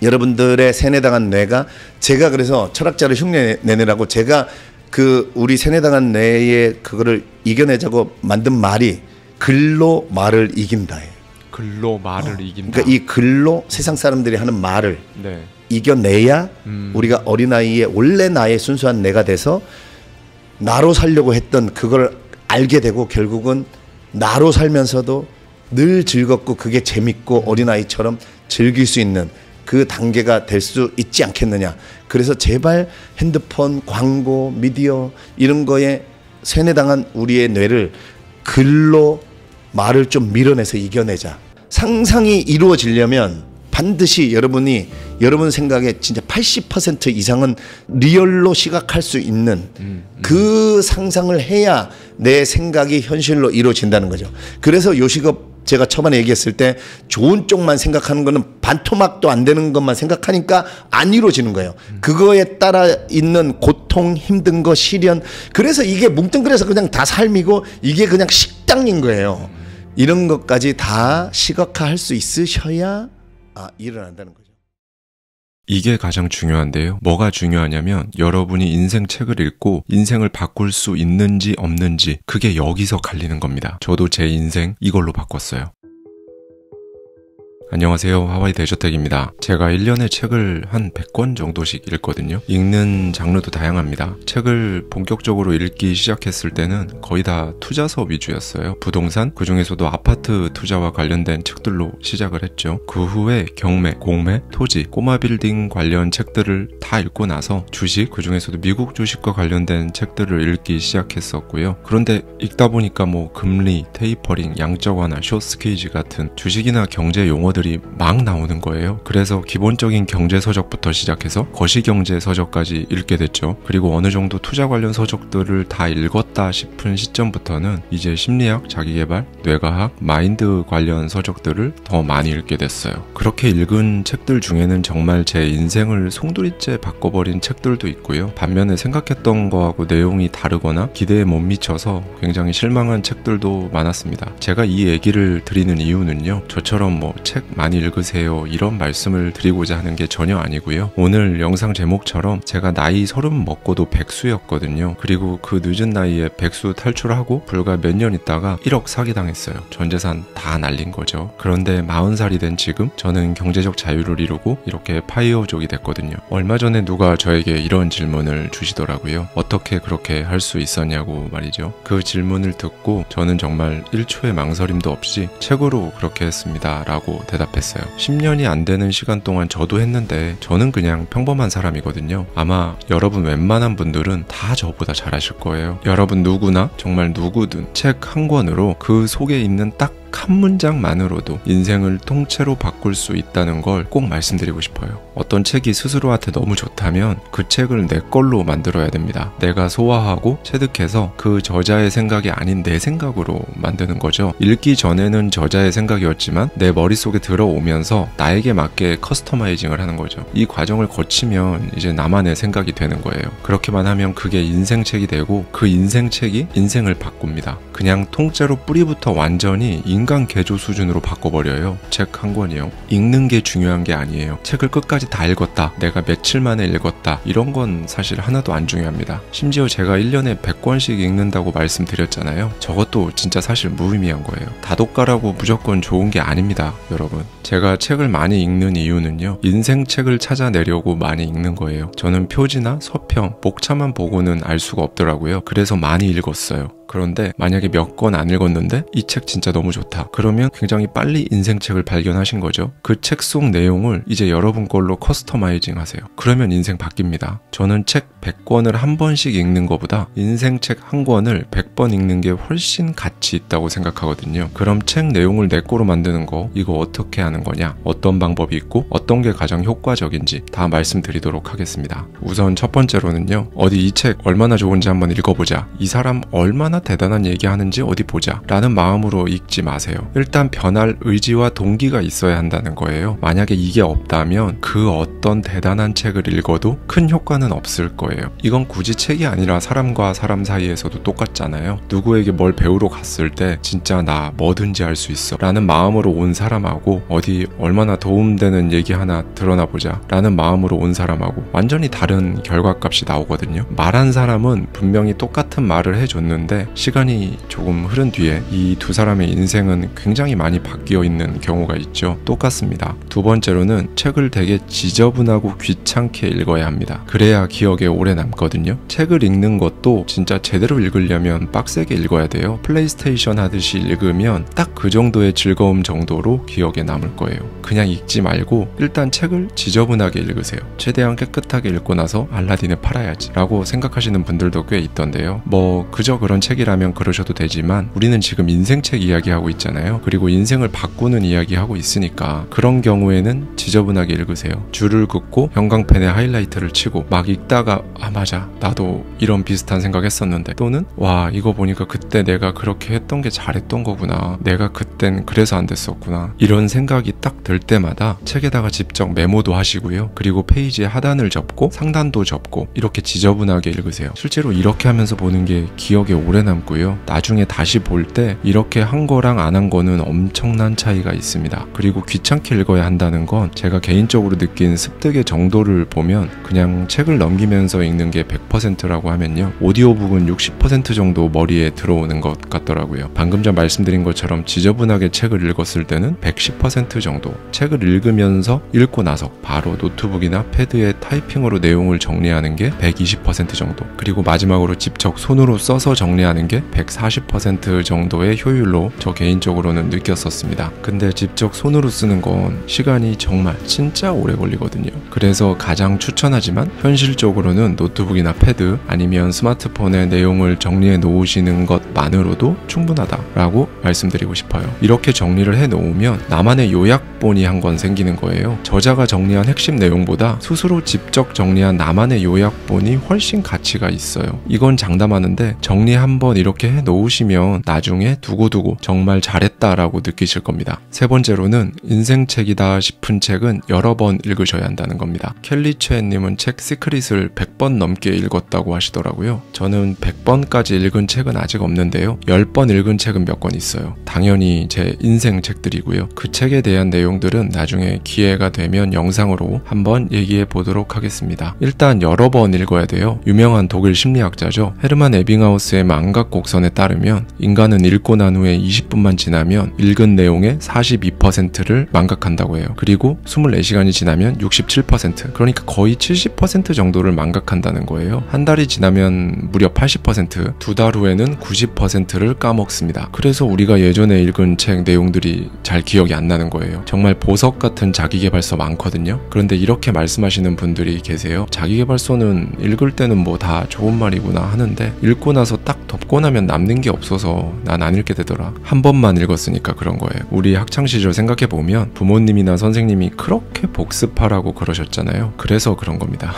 여러분들의 세뇌당한 뇌가 제가 그래서 철학자를 흉내내느라고 제가 그 우리 세뇌당한 뇌의 그거를 이겨내자고 만든 말이 글로 말을 이긴다예요. 글로 말을 이긴다. 그러니까 이 글로 세상 사람들이 하는 말을 네. 이겨내야 우리가 어린아이의 원래 나의 순수한 내가 돼서 나로 살려고 했던 그걸 알게 되고 결국은 나로 살면서도 늘 즐겁고 그게 재밌고 어린아이처럼 즐길 수 있는 그 단계가 될 수 있지 않겠느냐. 그래서 제발 핸드폰, 광고, 미디어 이런 거에 세뇌당한 우리의 뇌를 글로 말을 좀 밀어내서 이겨내자. 상상이 이루어지려면 반드시 여러분 생각에 진짜 80% 이상은 리얼로 시각할 수 있는 그 상상을 해야 내 생각이 현실로 이루어진다는 거죠. 그래서 요식업 제가 초반에 얘기했을 때 좋은 쪽만 생각하는 거는 반토막도 안 되는 것만 생각하니까 안 이루어지는 거예요. 그거에 따라 있는 고통, 힘든 거, 시련. 그래서 이게 뭉뚱그려서 그냥 다 삶이고 이게 그냥 식당인 거예요. 이런 것까지 다 시각화할 수 있으셔야 일어난다는 거죠. 이게 가장 중요한데요. 뭐가 중요하냐면 여러분이 인생 책을 읽고 인생을 바꿀 수 있는지 없는지, 그게 여기서 갈리는 겁니다. 저도 제 인생 이걸로 바꿨어요. 안녕하세요. 하와이 대저택입니다. 제가 1년에 책을 한 100권 정도씩 읽거든요. 읽는 장르도 다양합니다. 책을 본격적으로 읽기 시작했을 때는 거의 다 투자서 위주였어요. 부동산, 그중에서도 아파트 투자와 관련된 책들로 시작을 했죠. 그 후에 경매, 공매, 토지, 꼬마 빌딩 관련 책들을 다 읽고 나서 주식, 그중에서도 미국 주식과 관련된 책들을 읽기 시작했었고요. 그런데 읽다 보니까 금리, 테이퍼링, 양적 완화, 숏 스퀴즈 같은 주식이나 경제 용어들 막 나오는 거예요. 그래서 기본적인 경제 서적부터 시작해서 거시경제 서적까지 읽게 됐죠. 그리고 어느 정도 투자 관련 서적들을 다 읽었다 싶은 시점부터는 이제 심리학, 자기계발, 뇌과학, 마인드 관련 서적들을 더 많이 읽게 됐어요. 그렇게 읽은 책들 중에는 정말 제 인생을 송두리째 바꿔버린 책들도 있고요. 반면에 생각했던 거하고 내용이 다르거나 기대에 못 미쳐서 굉장히 실망한 책들도 많았습니다. 제가 이 얘기를 드리는 이유는요, 저처럼 책 많이 읽으세요 이런 말씀을 드리고자 하는 게 전혀 아니고요. 오늘 영상 제목처럼 제가 나이 30 먹고도 백수였거든요. 그리고 그 늦은 나이에 백수 탈출하고 불과 몇 년 있다가 1억 사기당했어요. 전재산 다 날린 거죠. 그런데 40살이 된 지금 저는 경제적 자유를 이루고 이렇게 파이어족이 됐거든요. 얼마 전에 누가 저에게 이런 질문을 주시더라고요. 어떻게 그렇게 할 수 있었냐고 말이죠. 그 질문을 듣고 저는 정말 1초의 망설임도 없이 책으로 그렇게 했습니다 라고 대답했어요. 10년이 안 되는 시간 동안 저도 했는데 저는 그냥 평범한 사람이거든요. 아마 여러분 웬만한 분들은 다 저보다 잘하실 거예요. 여러분 누구나, 정말 누구든 책 한 권으로 그 속에 있는 딱 한 문장만으로도 인생을 통째로 바꿀 수 있다는 걸 꼭 말씀드리고 싶어요. 어떤 책이 스스로한테 너무 좋다면 그 책을 내 걸로 만들어야 됩니다. 내가 소화하고 체득해서 그 저자의 생각이 아닌 내 생각으로 만드는 거죠. 읽기 전에는 저자의 생각이었지만 내 머릿속에 들어오면서 나에게 맞게 커스터마이징을 하는 거죠. 이 과정을 거치면 이제 나만의 생각이 되는 거예요. 그렇게만 하면 그게 인생책이 되고 그 인생책이 인생을 바꿉니다. 그냥 통째로 뿌리부터 완전히 인간 개조 수준으로 바꿔버려요. 책 한 권이요. 읽는 게 중요한 게 아니에요. 책을 끝까지 다 읽었다, 내가 며칠 만에 읽었다, 이런 건 사실 하나도 안 중요합니다. 심지어 제가 1년에 100권씩 읽는다고 말씀드렸잖아요. 저것도 진짜 사실 무의미한 거예요. 다독가라고 무조건 좋은 게 아닙니다, 여러분. 제가 책을 많이 읽는 이유는요, 인생책을 찾아내려고 많이 읽는 거예요. 저는 표지나 서평, 목차만 보고는 알 수가 없더라고요. 그래서 많이 읽었어요. 그런데 만약에 몇 권 안 읽었는데 이 책 진짜 너무 좋다, 그러면 굉장히 빨리 인생책을 발견하신 거죠. 그 책 속 내용을 이제 여러분 걸로 커스터마이징 하세요. 그러면 인생 바뀝니다. 저는 책 100권을 한 번씩 읽는 것보다 인생책 한 권을 100번 읽는 게 훨씬 가치 있다고 생각하거든요. 그럼 책 내용을 내 거로 만드는 거, 이거 어떻게 하는 거냐, 어떤 방법이 있고 어떤 게 가장 효과적인지 다 말씀드리도록 하겠습니다. 우선 첫 번째로는요, 어디 이 책 얼마나 좋은지 한번 읽어보자, 이 사람 얼마나 대단한 얘기하는지 어디 보자 라는 마음으로 읽지 마세요. 일단 변할 의지와 동기가 있어야 한다는 거예요. 만약에 이게 없다면 그 어떤 대단한 책을 읽어도 큰 효과는 없을 거예요. 이건 굳이 책이 아니라 사람과 사람 사이에서도 똑같잖아요. 누구에게 뭘 배우러 갔을 때 진짜 나 뭐든지 할 수 있어 라는 마음으로 온 사람하고 어디 얼마나 도움되는 얘기 하나 들어나 보자 라는 마음으로 온 사람하고 완전히 다른 결과값이 나오거든요. 말한 사람은 분명히 똑같은 말을 해줬는데 시간이 조금 흐른 뒤에 이 두 사람의 인생은 굉장히 많이 바뀌어 있는 경우가 있죠. 똑같습니다. 두 번째로는 책을 되게 지저분하고 귀찮게 읽어야 합니다. 그래야 기억에 오래 남거든요. 책을 읽는 것도 진짜 제대로 읽으려면 빡세게 읽어야 돼요. 플레이스테이션 하듯이 읽으면 딱 그 정도의 즐거움 정도로 기억에 남을 거예요. 그냥 읽지 말고 일단 책을 지저분하게 읽으세요. 최대한 깨끗하게 읽고 나서 알라딘을 팔아야지 라고 생각하시는 분들도 꽤 있던데요. 뭐 그저 그런 책이라면 그러셔도 되지만 우리는 지금 인생책 이야기하고 있잖아요. 그리고 인생을 바꾸는 이야기하고 있으니까 그런 경우에는 지저분하게 읽으세요. 줄을 긋고 형광펜에 하이라이트를 치고 막 읽다가 아 맞아 나도 이런 비슷한 생각했었는데, 또는 와 이거 보니까 그때 내가 그렇게 했던 게 잘했던 거구나, 내가 그땐 그래서 안 됐었구나, 이런 생각이 딱 들 때마다 책에다가 직접 메모도 하시고요. 그리고 페이지에 하단을 접고 상단도 접고 이렇게 지저분하게 읽으세요. 실제로 이렇게 하면서 보는 게 기억에 오래 남고요. 나중에 다시 볼 때 이렇게 한 거랑 안 한 거는 엄청난 차이가 있습니다. 그리고 귀찮게 읽어야 한다는 건 제가 개인적으로 느낀 습득의 정도를 보면 그냥 책을 넘기면서 읽는 게 100%라고 하면요, 오디오북은 60% 정도 머리에 들어오는 것 같더라고요. 방금 전 말씀드린 것처럼 지저분하게 책을 읽었을 때는 110% 정도, 책을 읽으면서 읽고 나서 바로 노트북이나 패드에 타이핑으로 내용을 정리하는 게 120% 정도, 그리고 마지막으로 직접 손으로 써서 정리하는 게 140% 정도의 효율로 저 개인적으로는 느꼈었습니다. 근데 직접 손으로 쓰는 건 시간이 정말 진짜 오래 걸리거든요. 그래서 가장 추천하지만 현실적으로는 노트북이나 패드 아니면 스마트폰에 내용을 정리해 놓으시는 것만으로도 충분하다라고 말씀드리고 싶어요. 이렇게 정리를 해 놓으면 나만의 요약본이 한 권 생기는 거예요. 저자가 정리한 핵심 내용보다 스스로 직접 정리한 나만의 요약본이 훨씬 가치가 있어요. 이건 장담하는데 정리 한번 이렇게 해 놓으시면 나중에 두고두고 정말 잘했다라고 느끼실 겁니다. 세 번째로는 인생책이다 싶은 책은 여러 번 읽으셔야 한다는 겁니다. 켈리 최님은 책 시크릿을 100번 넘게 읽었다고 하시더라고요. 저는 100번까지 읽은 책은 아직 없는데요. 10번 읽은 책은 몇 권 있어요. 당연히 제 인생 책들이고요. 그 책에 대한 내용들은 나중에 기회가 되면 영상으로 한번 얘기해 보도록 하겠습니다. 일단 여러 번 읽어야 돼요. 유명한 독일 심리학자죠. 헤르만 에빙하우스의 망각 곡선에 따르면 인간은 읽고 난 후에 20분만 지나면 읽은 내용의 42%를 망각한다고 해요. 그리고 24시간이 지나면 67%, 그러니까 거의 70% 정도를 망각한다는 거예요. 한 달이 지나면 무려 80%, 두 달 후에는 90%를 까먹습니다. 그래서 우리가 예전에 읽은 책 내용들이 잘 기억이 안 나는 거예요. 정말 보석 같은 자기계발서 많거든요. 그런데 이렇게 말씀하시는 분들이 계세요. 자기계발서는 읽을 때는 뭐 다 좋은 말이구나 하는데 읽고 나서 딱 덮고 나면 남는 게 없어서 난 안 읽게 되더라. 한 번만 읽었으니까 그런 거예요. 우리 학창시절 생각해보면 부모님이나 선생님이 그렇게 복습하라고 그러셨잖아요. 그래서 그런 겁니다.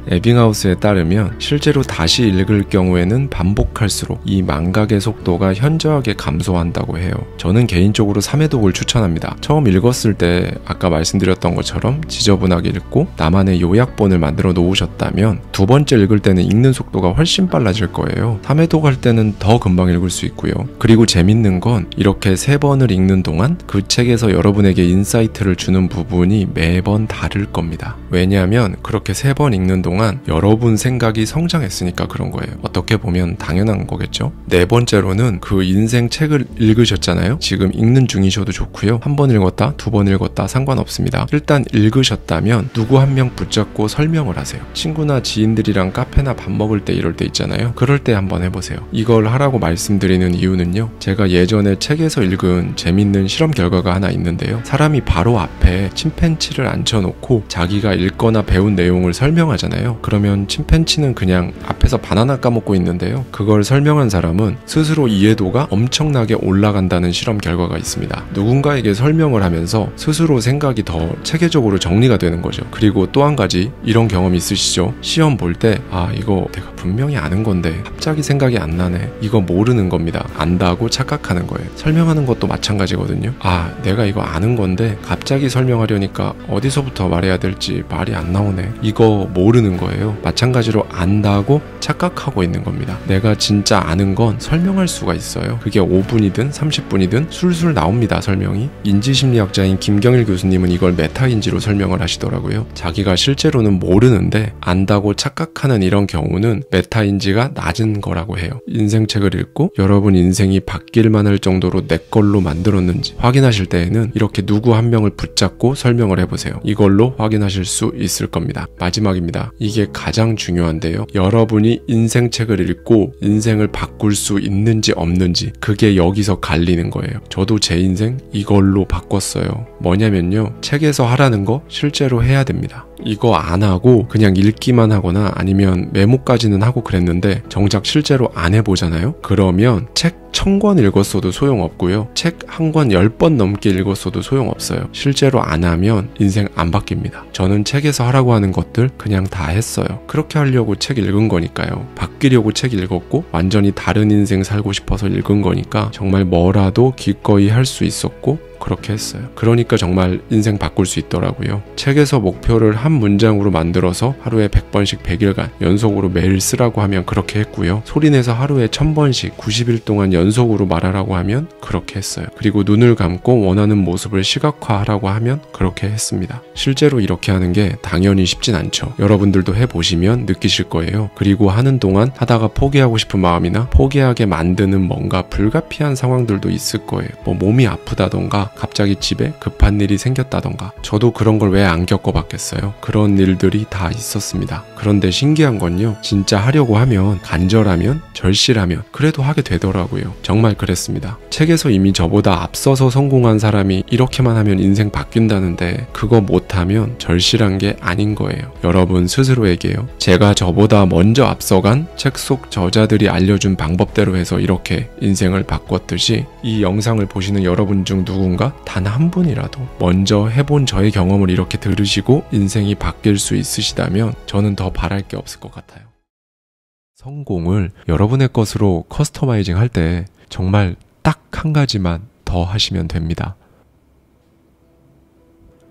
에빙하우스에 따르면 실제로 다시 읽을 경우에는 반복할수록 이 망각의 속도가 현저하게 감소한다고 해요. 저는 개인적으로 3회독을 추천합니다. 처음 읽었을 때 아까 말씀드렸던 것처럼 지저분하게 읽고 나만의 요약본을 만들어 놓으셨다면 두 번째 읽을 때는 읽는 속도가 훨씬 빨라질 거예요. 3회독 할 때는 더 금방 읽을 수 있고요. 그리고 재밌는 건 이렇게 3번을 읽는 동안 그 책에서 여러분에게 인사이트를 주는 부분이 매번 다를 겁니다. 왜냐하면 그렇게 3번 읽는 동안 여러분 생각이 성장했으니까 그런 거예요. 어떻게 보면 당연한 거겠죠. 네 번째로는 그 인생 책을 읽으셨잖아요. 지금 읽는 중이셔도 좋고요. 한 번 읽었다, 두 번 읽었다 상관없습니다. 일단 읽으셨다면 누구 한 명 붙잡고 설명을 하세요. 친구나 지인들이랑 카페나 밥 먹을 때 이럴 때 있잖아요. 그럴 때 한번 해보세요. 이걸 하라고 말씀드리는 이유는요, 제가 예전에 책에서 읽은 재밌는 실험 결과가 하나 있는데요. 사람이 바로 앞에 침팬치를 앉혀놓고 자기가 읽거나 배운 내용을 설명하잖아요. 그러면 침팬치는 그냥 앞에서 바나나 까먹고 있는데요. 그걸 설명한 사람은 스스로 이해도가 엄청나게 올라간다는 실험 결과가 있습니다. 누군가에게 설명을 하면서 스스로 생각이 더 체계적으로 정리가 되는 거죠. 그리고 또 한 가지 이런 경험 있으시죠? 시험 볼 때 아 이거 내가 분명히 아는 건데 갑자기 생각이 안 나네. 이거 모르는 겁니다. 안다고 착각하는 거예요. 설명하는 것도 마찬가지거든요. 아 내가 이거 아는 건데 갑자기 설명하려니까 어디서부터 말해야 될지 말이 안 나오네. 이거 모르는 거예요. 마찬가지로 안다고 착각하고 있는 겁니다. 내가 진짜 아는 건 설명할 수가 있어요. 그게 5분이든 30분이든 술술 나옵니다. 설명이. 인지심리학자인 김경일 교수님은 이걸 메타인지로 설명을 하시더라고요. 자기가 실제로는 모르는데 안다고 착각하는 이런 경우는 메타인지가 낮은 거라고 해요. 인생책을 읽고 여러분 인생이 바뀔만 할 정도로 내 걸로 만들었는지 확인하실 때에는 이렇게 누구 한 명을 붙잡고 설명을 해보세요. 이걸로 확인하실 수 있을 겁니다. 마지막입니다. 이게 가장 중요한데요. 여러분이 인생책을 읽고 인생을 바꿀 수 있는지 없는지, 그게 여기서 갈리는 거예요. 저도 제 인생 이걸로 바꿨어요. 뭐냐면요, 책에서 하라는 거 실제로 해야 됩니다. 이거 안 하고 그냥 읽기만 하거나 아니면 메모까지는 하고 그랬는데 정작 실제로 안 해보잖아요. 그러면 책 1000권 읽었어도 소용없고요. 책 한 권 10번 넘게 읽었어도 소용없어요. 실제로 안 하면 인생 안 바뀝니다. 저는 책에서 하라고 하는 것들 그냥 다 했어요. 그렇게 하려고 책 읽은 거니까요. 바뀌려고 책 읽었고 완전히 다른 인생 살고 싶어서 읽은 거니까 정말 뭐라도 기꺼이 할 수 있었고 그렇게 했어요. 그러니까 정말 인생 바꿀 수 있더라고요. 책에서 목표를 한 문장으로 만들어서 하루에 100번씩 100일간 연속으로 매일 쓰라고 하면 그렇게 했고요. 소리내서 하루에 1000번씩 90일 동안 연속으로 말하라고 하면 그렇게 했어요. 그리고 눈을 감고 원하는 모습을 시각화하라고 하면 그렇게 했습니다. 실제로 이렇게 하는 게 당연히 쉽진 않죠. 여러분들도 해보시면 느끼실 거예요. 그리고 하는 동안 하다가 포기하고 싶은 마음이나 포기하게 만드는 뭔가 불가피한 상황들도 있을 거예요. 뭐 몸이 아프다던가 갑자기 집에 급한 일이 생겼다던가. 저도 그런 걸 왜 안 겪어봤겠어요. 그런 일들이 다 있었습니다. 그런데 신기한 건요, 진짜 하려고 하면, 간절하면, 절실하면 그래도 하게 되더라고요. 정말 그랬습니다. 책에서 이미 저보다 앞서서 성공한 사람이 이렇게만 하면 인생 바뀐다는데 그거 못하면 절실한 게 아닌 거예요. 여러분 스스로에게요. 제가 저보다 먼저 앞서간 책 속 저자들이 알려준 방법대로 해서 이렇게 인생을 바꿨듯이 이 영상을 보시는 여러분 중 누군가 단 한 분이라도 먼저 해본 저의 경험을 이렇게 들으시고 인생이 바뀔 수 있으시다면 저는 더 바랄 게 없을 것 같아요. 성공을 여러분의 것으로 커스터마이징 할 때 정말 딱 한 가지만 더 하시면 됩니다.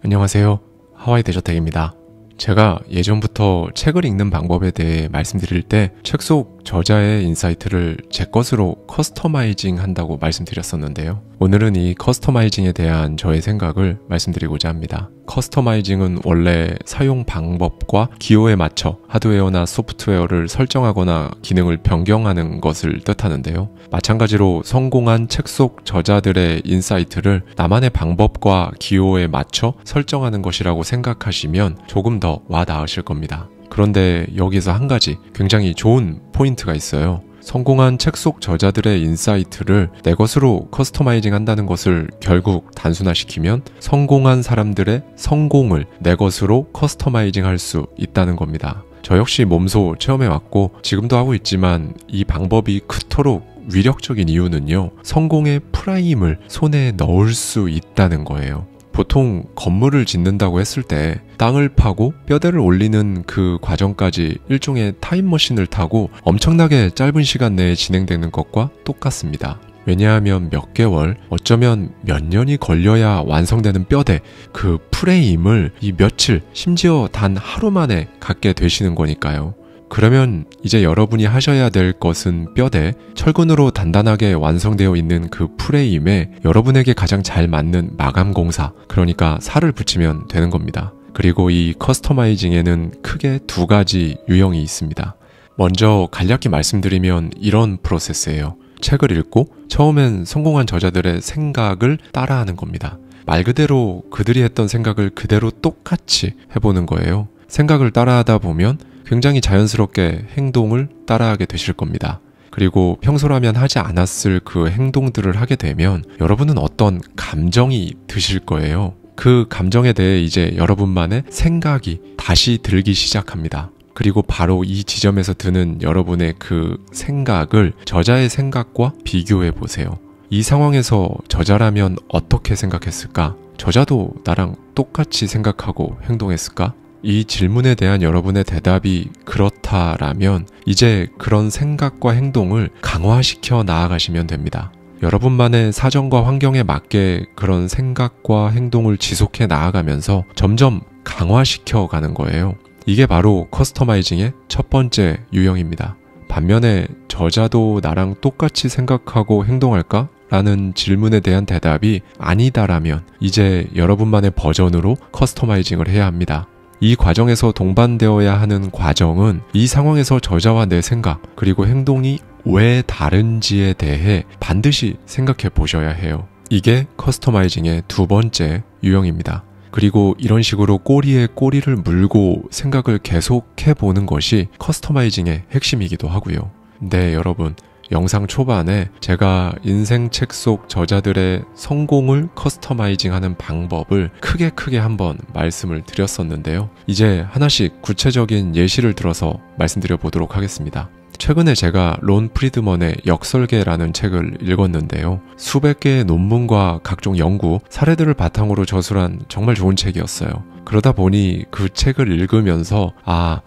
안녕하세요. 하와이 대저택입니다. 제가 예전부터 책을 읽는 방법에 대해 말씀드릴 때 책 속 저자의 인사이트를 제 것으로 커스터마이징 한다고 말씀드렸었는데요. 오늘은 이 커스터마이징에 대한 저의 생각을 말씀드리고자 합니다. 커스터마이징은 원래 사용 방법과 기호에 맞춰 하드웨어나 소프트웨어를 설정하거나 기능을 변경하는 것을 뜻하는데요. 마찬가지로 성공한 책 속 저자들의 인사이트를 나만의 방법과 기호에 맞춰 설정하는 것이라고 생각하시면 조금 더 와닿으실 겁니다. 그런데 여기서 한 가지 굉장히 좋은 포인트가 있어요. 성공한 책 속 저자들의 인사이트를 내 것으로 커스터마이징 한다는 것을 결국 단순화시키면 성공한 사람들의 성공을 내 것으로 커스터마이징 할 수 있다는 겁니다. 저 역시 몸소 체험해왔고 지금도 하고 있지만 이 방법이 그토록 위력적인 이유는요, 성공의 프라임을 손에 넣을 수 있다는 거예요. 보통 건물을 짓는다고 했을 때 땅을 파고 뼈대를 올리는 그 과정까지 일종의 타임머신을 타고 엄청나게 짧은 시간 내에 진행되는 것과 똑같습니다. 왜냐하면 몇 개월, 어쩌면 몇 년이 걸려야 완성되는 뼈대, 그 프레임을 이 며칠, 심지어 단 하루 만에 갖게 되시는 거니까요. 그러면 이제 여러분이 하셔야 될 것은 뼈대, 철근으로 단단하게 완성되어 있는 그 프레임에 여러분에게 가장 잘 맞는 마감 공사, 그러니까 살을 붙이면 되는 겁니다. 그리고 이 커스터마이징에는 크게 두 가지 유형이 있습니다. 먼저 간략히 말씀드리면 이런 프로세스예요. 책을 읽고 처음엔 성공한 저자들의 생각을 따라하는 겁니다. 말 그대로 그들이 했던 생각을 그대로 똑같이 해보는 거예요. 생각을 따라하다 보면 굉장히 자연스럽게 행동을 따라하게 되실 겁니다. 그리고 평소라면 하지 않았을 그 행동들을 하게 되면 여러분은 어떤 감정이 드실 거예요. 그 감정에 대해 이제 여러분만의 생각이 다시 들기 시작합니다. 그리고 바로 이 지점에서 드는 여러분의 그 생각을 저자의 생각과 비교해 보세요. 이 상황에서 저자라면 어떻게 생각했을까? 저자도 나랑 똑같이 생각하고 행동했을까? 이 질문에 대한 여러분의 대답이 그렇다라면 이제 그런 생각과 행동을 강화시켜 나아가시면 됩니다. 여러분만의 사정과 환경에 맞게 그런 생각과 행동을 지속해 나아가면서 점점 강화시켜 가는 거예요. 이게 바로 커스터마이징의 첫 번째 유형입니다. 반면에 저자도 나랑 똑같이 생각하고 행동할까? 라는 질문에 대한 대답이 아니다라면 이제 여러분만의 버전으로 커스터마이징을 해야 합니다. 이 과정에서 동반되어야 하는 과정은 이 상황에서 저자와 내 생각 그리고 행동이 왜 다른지에 대해 반드시 생각해 보셔야 해요. 이게 커스터마이징의 두 번째 유형입니다. 그리고 이런 식으로 꼬리에 꼬리를 물고 생각을 계속해 보는 것이 커스터마이징의 핵심이기도 하고요. 네, 여러분. 영상 초반에 제가 인생책 속 저자들의 성공을 커스터마이징하는 방법을 크게 한번 말씀을 드렸었는데요. 이제 하나씩 구체적인 예시를 들어서 말씀드려 보도록 하겠습니다. 최근에 제가 론 프리드먼의 역설계라는 책을 읽었는데요. 수백 개의 논문과 각종 연구, 사례들을 바탕으로 저술한 정말 좋은 책이었어요. 그러다 보니 그 책을 읽으면서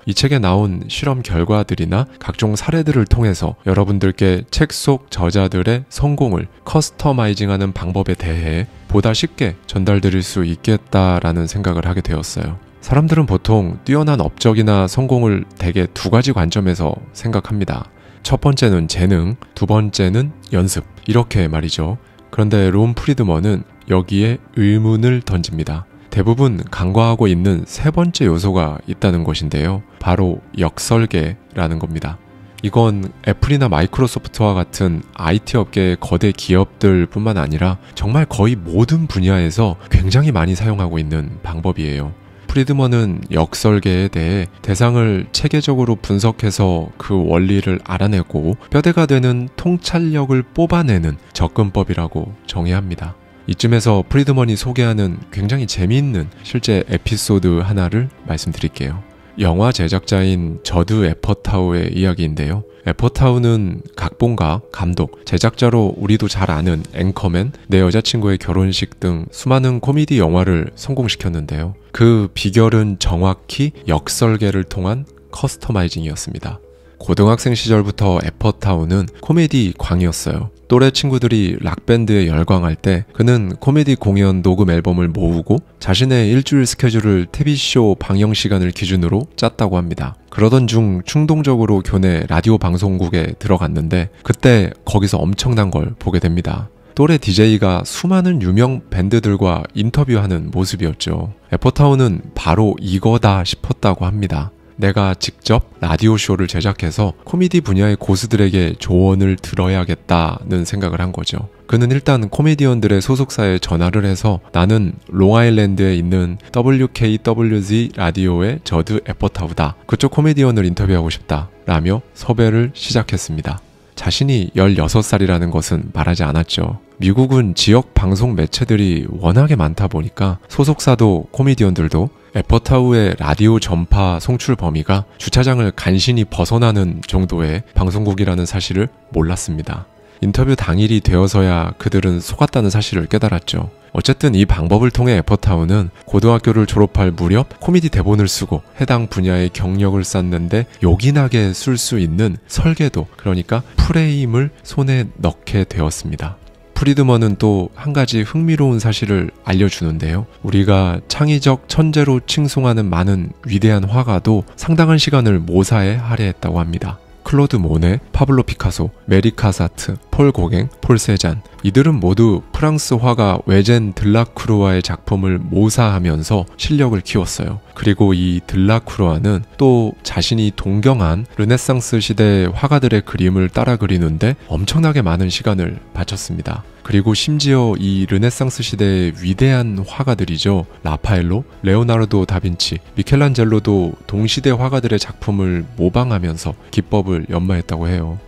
이 책에 나온 실험 결과들이나 각종 사례들을 통해서 여러분들께 책 속 저자들의 성공을 커스터마이징하는 방법에 대해 보다 쉽게 전달드릴 수 있겠다라는 생각을 하게 되었어요. 사람들은 보통 뛰어난 업적이나 성공을 대개 두 가지 관점에서 생각합니다. 첫 번째는 재능, 두 번째는 연습. 이렇게 말이죠. 그런데 론 프리드먼은 여기에 의문을 던집니다. 대부분 간과하고 있는 세 번째 요소가 있다는 것인데요. 바로 역설계라는 겁니다. 이건 애플이나 마이크로소프트와 같은 IT 업계의 거대 기업들 뿐만 아니라 정말 거의 모든 분야에서 굉장히 많이 사용하고 있는 방법이에요. 프리드먼은 역설계에 대해 대상을 체계적으로 분석해서 그 원리를 알아내고 뼈대가 되는 통찰력을 뽑아내는 접근법이라고 정의합니다. 이쯤에서 프리드먼이 소개하는 굉장히 재미있는 실제 에피소드 하나를 말씀드릴게요. 영화 제작자인 저드 에퍼타우의 이야기인데요. 에퍼타우는 각본가, 감독, 제작자로 우리도 잘 아는 앵커맨, 내 여자친구의 결혼식 등 수많은 코미디 영화를 성공시켰는데요. 그 비결은 정확히 역설계를 통한 커스터마이징이었습니다. 고등학생 시절부터 에퍼타우는 코미디 광이었어요. 또래 친구들이 락밴드에 열광할 때 그는 코미디 공연 녹음 앨범을 모으고 자신의 일주일 스케줄을 TV쇼 방영 시간을 기준으로 짰다고 합니다. 그러던 중 충동적으로 교내 라디오 방송국에 들어갔는데 그때 거기서 엄청난 걸 보게 됩니다. 또래 DJ가 수많은 유명 밴드들과 인터뷰하는 모습이었죠. 에퍼타운은 바로 이거다 싶었다고 합니다. 내가 직접 라디오쇼를 제작해서 코미디 분야의 고수들에게 조언을 들어야겠다는 생각을 한 거죠. 그는 일단 코미디언들의 소속사에 전화를 해서 나는 롱아일랜드에 있는 WKWZ 라디오의 저드 에퍼타우다. 그쪽 코미디언을 인터뷰하고 싶다. 라며 섭외를 시작했습니다. 자신이 16살이라는 것은 말하지 않았죠. 미국은 지역 방송 매체들이 워낙에 많다 보니까 소속사도 코미디언들도 에퍼타우의 라디오 전파 송출 범위가 주차장을 간신히 벗어나는 정도의 방송국이라는 사실을 몰랐습니다. 인터뷰 당일이 되어서야 그들은 속았다는 사실을 깨달았죠. 어쨌든 이 방법을 통해 에퍼타운은 고등학교를 졸업할 무렵 코미디 대본을 쓰고 해당 분야의 경력을 쌓는데 요긴하게 쓸 수 있는 설계도, 그러니까 프레임을 손에 넣게 되었습니다. 프리드먼은 또 한 가지 흥미로운 사실을 알려주는데요. 우리가 창의적 천재로 칭송하는 많은 위대한 화가도 상당한 시간을 모사에 할애했다고 합니다. 클로드 모네, 파블로 피카소, 메리 카사트, 폴 고갱, 폴 세잔, 이들은 모두 프랑스 화가 외젠 들라크루아의 작품을 모사하면서 실력을 키웠어요. 그리고 이 들라크루아는 또 자신이 동경한 르네상스 시대 화가들의 그림을 따라 그리는데 엄청나게 많은 시간을 바쳤습니다. 그리고 심지어 이 르네상스 시대의 위대한 화가들이죠. 라파엘로, 레오나르도 다빈치, 미켈란젤로도 동시대 화가들의 작품을 모방하면서 기법을 연마했다고 해요.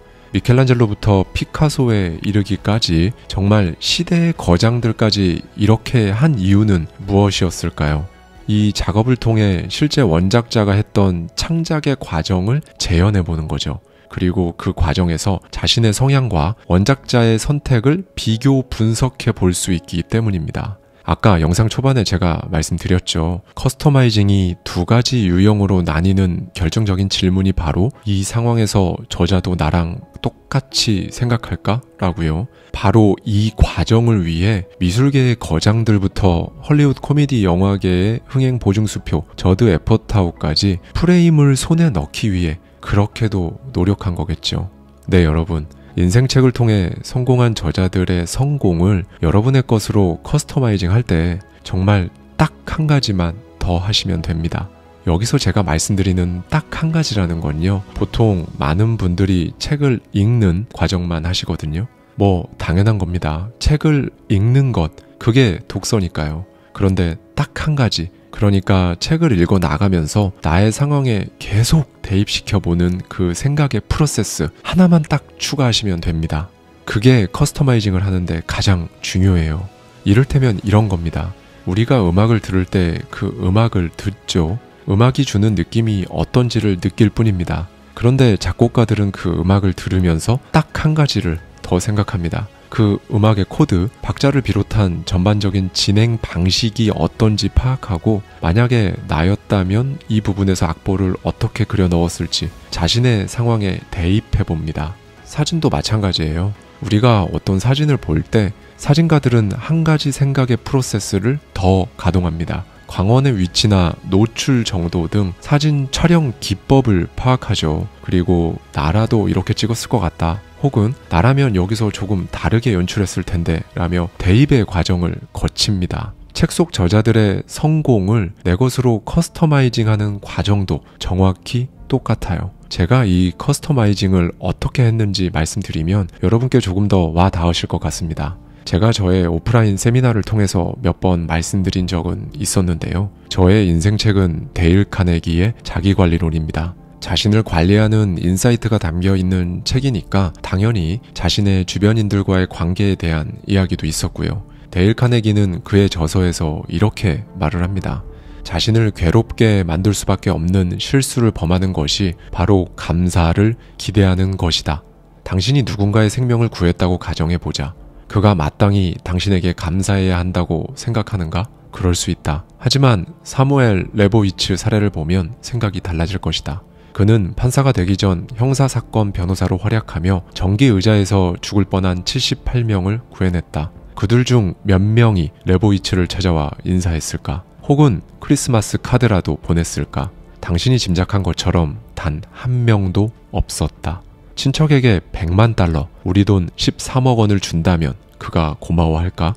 미켈란젤로부터 피카소에 이르기까지 정말 시대의 거장들까지 이렇게 한 이유는 무엇이었을까요? 이 작업을 통해 실제 원작자가 했던 창작의 과정을 재현해보는 거죠. 그리고 그 과정에서 자신의 성향과 원작자의 선택을 비교 분석해 볼 수 있기 때문입니다. 아까 영상 초반에 제가 말씀드렸죠. 커스터마이징이 두 가지 유형으로 나뉘는 결정적인 질문이 바로 이 상황에서 저자도 나랑 똑같이 생각할까? 라고요. 바로 이 과정을 위해 미술계의 거장들부터 헐리우드 코미디 영화계의 흥행 보증수표 저드 에퍼타우까지 프레임을 손에 넣기 위해 그렇게도 노력한 거겠죠. 네, 여러분. 인생책을 통해 성공한 저자들의 성공을 여러분의 것으로 커스터마이징 할 때 정말 딱 한 가지만 더 하시면 됩니다. 여기서 제가 말씀드리는 딱 한 가지라는 건요. 보통 많은 분들이 책을 읽는 과정만 하시거든요. 뭐 당연한 겁니다. 책을 읽는 것, 그게 독서니까요. 그런데 딱 한 가지. 그러니까 책을 읽어 나가면서 나의 상황에 계속 대입시켜보는 그 생각의 프로세스 하나만 딱 추가하시면 됩니다. 그게 커스터마이징을 하는데 가장 중요해요. 이를테면 이런 겁니다. 우리가 음악을 들을 때 그 음악을 듣죠. 음악이 주는 느낌이 어떤지를 느낄 뿐입니다. 그런데 작곡가들은 그 음악을 들으면서 딱 한 가지를 더 생각합니다. 그 음악의 코드, 박자를 비롯한 전반적인 진행 방식이 어떤지 파악하고 만약에 나였다면 이 부분에서 악보를 어떻게 그려 넣었을지 자신의 상황에 대입해 봅니다. 사진도 마찬가지예요. 우리가 어떤 사진을 볼 때 사진가들은 한 가지 생각의 프로세스를 더 가동합니다. 광원의 위치나 노출 정도 등 사진 촬영 기법을 파악하죠. 그리고 나라도 이렇게 찍었을 것 같다. 혹은 나라면 여기서 조금 다르게 연출했을 텐데 라며 대입의 과정을 거칩니다. 책 속 저자들의 성공을 내 것으로 커스터마이징하는 과정도 정확히 똑같아요. 제가 이 커스터마이징을 어떻게 했는지 말씀드리면 여러분께 조금 더 와 닿으실 것 같습니다. 제가 저의 오프라인 세미나를 통해서 몇 번 말씀드린 적은 있었는데요. 저의 인생책은 데일 카네기의 자기관리론입니다. 자신을 관리하는 인사이트가 담겨 있는 책이니까 당연히 자신의 주변인들과의 관계에 대한 이야기도 있었고요. 데일 카네기는 그의 저서에서 이렇게 말을 합니다. 자신을 괴롭게 만들 수밖에 없는 실수를 범하는 것이 바로 감사를 기대하는 것이다. 당신이 누군가의 생명을 구했다고 가정해보자. 그가 마땅히 당신에게 감사해야 한다고 생각하는가? 그럴 수 있다. 하지만 사무엘 레보위츠 사례를 보면 생각이 달라질 것이다. 그는 판사가 되기 전 형사사건 변호사로 활약하며 정기의자에서 죽을 뻔한 78명을 구해냈다. 그들 중 몇 명이 레보위츠를 찾아와 인사했을까? 혹은 크리스마스 카드라도 보냈을까? 당신이 짐작한 것처럼 단 한 명도 없었다. 친척에게 100만 달러, 우리 돈 13억 원을 준다면 그가 고마워할까?